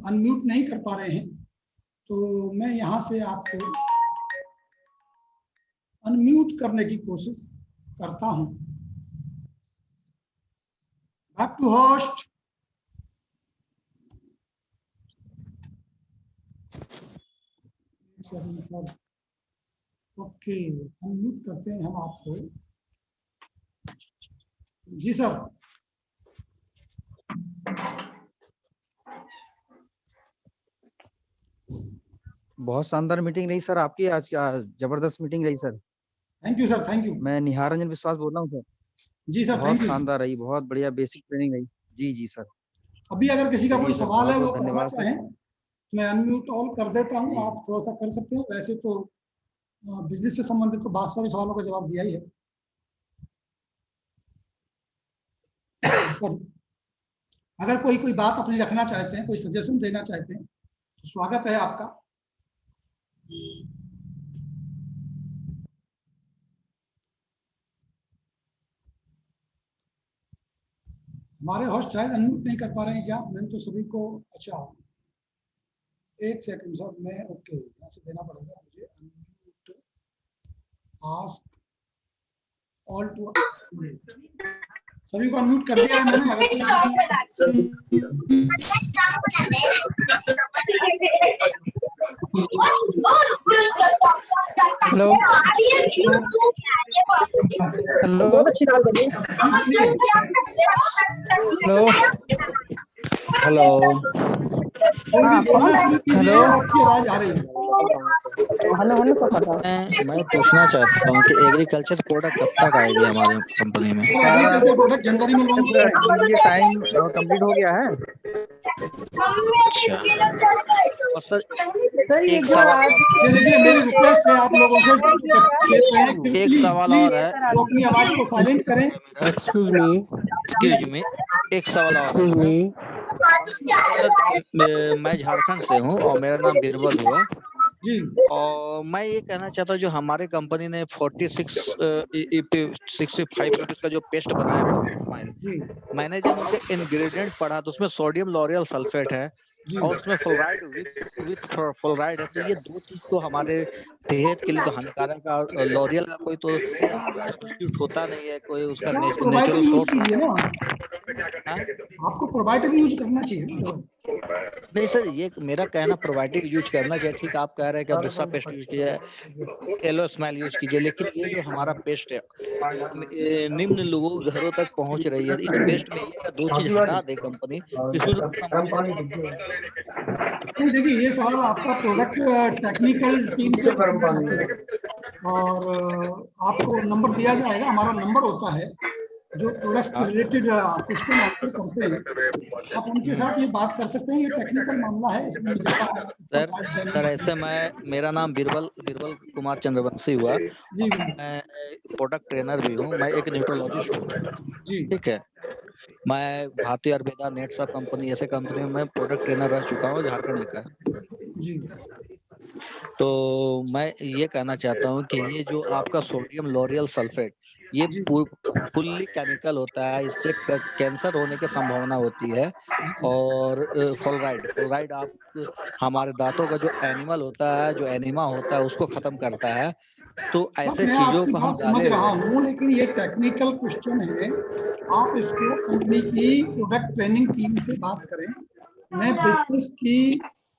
अनम्यूट नहीं कर पा रहे हैं, तो मैं यहां से आपको अनम्यूट करने की कोशिश करता हूं। Back to host. Okay, unmute करते हैं हम आपको। जी सर। बहुत शानदार मीटिंग रही सर आपकी आज, जबरदस्त मीटिंग रही sir. Thank you sir, thank you. मैं निहार रंजन विश्वास बोल रहा हूँ सर। जी सर, बहुत थैंक यू। शानदार रही, बहुत बढ़िया बेसिक ट्रेनिंग रही। जी जी सर। अभी अगर किसी का कोई चलिए सर, सवाल है, बहुत वो बहुत करना धन्यवाद सर। चाहें, मैं अनम्यूट ऑल कर देता हूँ, जी आप थोड़ा सा कर सकते हैं। वैसे तो बिजनेस से संबंधित तो बहुत सारे सवालों का जवाब दिया ही है। सॉरी, अगर कोई बात अपनी रखना चाहते हैं, कोई सजेशन देना चाहते हैं, तो स्वागत है आपका। हमारे होस्ट शायद अनम्यूट नहीं कर पा रहे हैं क्या? मैंने तो सभी को, अच्छा एक सेकंड सर, मैं ओके यहाँ से देना पड़ेगा मुझे। अनम्यूट आस्क ऑल टू, सभी को अनम्यूट कर दिया है मैंने। अगर हेलो हेलो हेलो हेलो, आपकी आवाज आ रही है? मैं पूछना चाहता हूँ कि एग्रीकल्चर प्रोडक्ट कब तक आएगी हमारी कंपनी में? एग्रीकल्चर प्रोडक्ट जनवरी में लॉन्च होगा। ये टाइम कंप्लीट हो गया है। अच्छा, और सर एक सवाल, ये देखिए, मेरी रिक्वेस्ट है आप लोगों से, एक सवाल और है। वो अपनी आवाज को साइलेंट करें। एक्सक्यूज मी, एक सवाल और है। मैं झारखंड से हूँ और मेरा नाम बीरबल हुआ जी। और मैं ये कहना चाहता हूँ, जो हमारे कंपनी ने 65 रुपीज का जो पेस्ट बनाया, मैंने जब उनके इंग्रेडिएंट पढ़ा तो उसमें सोडियम लॉरियल सल्फेट है और उसमें फ्लोराइड विथ फ्लोराइड है। तो ये दो चीज तो हमारे सेहत के लिए तो हानिकारक है, और लॉरियल का कोई तो सब्स्टिट्यूट होता नहीं है, कोई उसका नेचुरल यूज कीजिए सोर्स। ना, आपको प्रोबायोटिक यूज करना चाहिए ना। नहीं सर, ये मेरा कहना प्रोबायोटिक यूज करना चाहिए, ठीक आप कह रहे हैं कि दूसरा पेस्ट यूज कीजिए, येलो स्माइल यूज कीजिए, लेकिन ये जो हमारा पेस्ट है निम्न लोगों के घरों तक पहुंच रही है। इस पेस्ट में ये दो चीज हटा दे कंपनी, इसमें नहीं, देखिए, ये सवाल आपका प्रोडक्ट टेक्निकल टीम से करना चाहते हैं, और आपको नंबर दिया जाएगा। हमारा नंबर होता है जो प्रोडक्ट्स के रिलेटेड क्वेश्चन आंसर करते हैं, आप उनके साथ ये बात कर सकते हैं। ये टेक्निकल मामला है, इसमें सर ऐसे मेरा नाम बीरबल कुमार चंद्रवंशी हुआ जी। मैं प्रोडक्ट ट्रेनर भी हूँ, मैं एक न्यूट्रोलॉजिस्ट हूँ जी। ठीक है। मैं भारतीय आयुर्वेदा नेट सब कंपनी, ऐसे कंपनी में मैं प्रोडक्ट ट्रेनर रह चुका हूँ झारखंड का। जी। तो मैं ये कहना चाहता हूँ कि ये जो आपका सोडियम लॉरियल सल्फेट ये फुल्ली केमिकल होता है, इससे कैंसर होने की संभावना होती है। और फ्लोराइड आप हमारे दांतों का जो एनिमल होता है, जो एनिमा होता है, उसको खत्म करता है। तो ऐसे मैं चीजों आपकी को हम बात समझ डाले रहा हुए हैं। हूँ, लेकिन ये टेक्निकल क्वेश्चन है, आप इसको कंपनी की प्रोडक्ट ट्रेनिंग टीम से बात करें। मैं बिजनेस की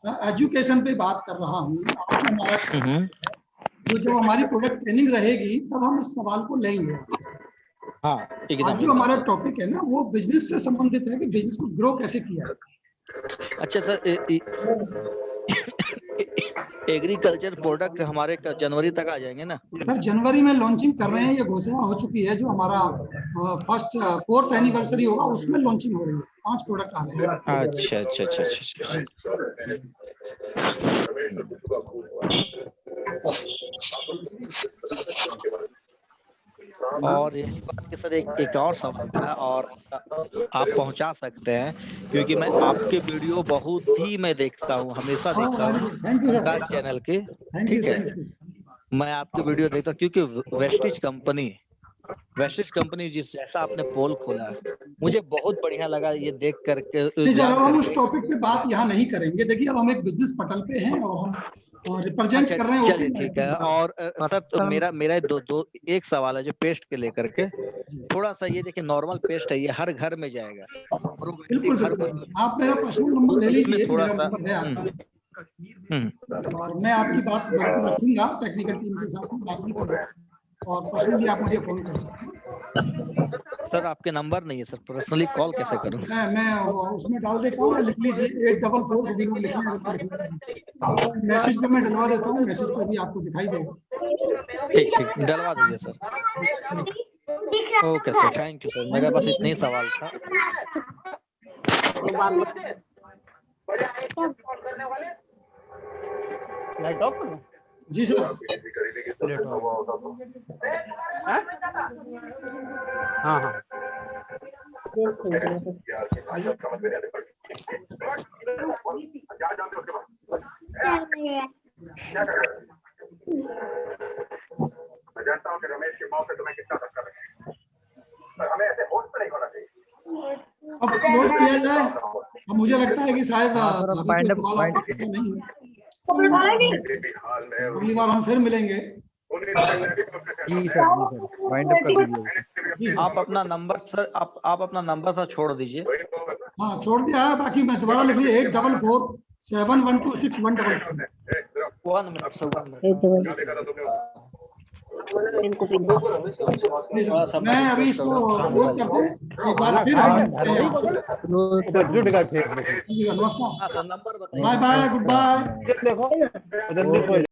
एजुकेशन पे बात कर रहा हूँ। आज हमारा जो हमारी प्रोडक्ट ट्रेनिंग रहेगी तब हम इस सवाल को लेंगे। हाँ, आज जो हमारा टॉपिक है ना वो बिजनेस से संबंधित है कि बिजनेस को ग्रो कैसे किया है। अच्छा सर, एग्रीकल्चर प्रोडक्ट हमारे जनवरी तक आ जाएंगे ना? सर जनवरी में लॉन्चिंग कर रहे हैं, ये घोषणा हो चुकी है। जो हमारा फर्स्ट 4th एनिवर्सरी होगा उसमें लॉन्चिंग हो रही है। 5 प्रोडक्ट आ रहे हैं। अच्छा अच्छा अच्छा अच्छा। और ये बात के सर एक और सवाल था, और आप पहुंचा सकते हैं, क्योंकि मैं आपके वीडियो बहुत ही मैं देखता हूँ, हमेशा देखता हूँ thank you Pankaj sir. Channel के। थैंक यू, ठीक है, थैंक यू। मैं आपके वीडियो देखता हूँ, क्योंकि वेस्टिज कंपनी जिस जैसा आपने पोल खोला, मुझे बहुत बढ़िया लगा ये देख करके, नहीं सर, जान अब हम उस करके। टॉपिक पे बात यहाँ नहीं करेंगे। देखिए अब हम एक बिजनेस पटल पे हैं और हम रिप्रेजेंट अच्छा कर रहे हैं। चलिए ठीक है। और सर तो मेरा दो एक सवाल है जो पेस्ट के लेकर के। थोड़ा सा ये देखिए, नॉर्मल पेस्ट है, ये हर घर में जाएगा, बिल्कुल हर कोई। बिल्कुल। आप मेरा पर्सनल नंबर ले इसमें लीजिए, थोड़ा मेरा सा नंबर है आपका। और मैं आपकी बात बरकरार रखूंगा टेक्निकल टीम के साथ में बात भी करूंगा। और पर्सनली आप मुझे फोन कर सकते हैं। सर आपके नंबर नहीं है सर, पर्सनली कॉल कैसे करूं? मैं उसमें डाल देता हूँ। लिख लीजिए 844 सभी लोग लिखना है। मैसेज पे मैं डलवा देता हूँ, मैसेज पे भी आपको दिखाई देगा। ठीक ठीक, डलवा दीजिए sir. Okay sir, thank you sir, मेरा बस इतना ही सवाल था। लाइट ऑफ करना? जी सर। हाँ हाँ। मैं जानता हूँ कि रमेश के मौत से तुम्हें कितना धक्का लगा, पर हमें ऐसे होश में नहीं होना चाहिए। अब क्लोज किया जाए। अब मुझे लगता है कि शायद वाइंड अप अगली बार हम फिर मिलेंगे। जी सर, वाइंड अप कर दीजिए। आप अपना नंबर सर, आप अपना नंबर सर छोड़ दीजिए। हाँ छोड़ दिया है, बाकी मैं दोबारा लिख लिया 844 712 6155। 1 मिनट सर, 1 मिनट। मैं अभी इसको क्लोज करते हैं। एक बार फिर हम मिलते हैं आपसे। नमस्कार, हाँ सर, नंबर बताइए। Bye bye, good bye. देखो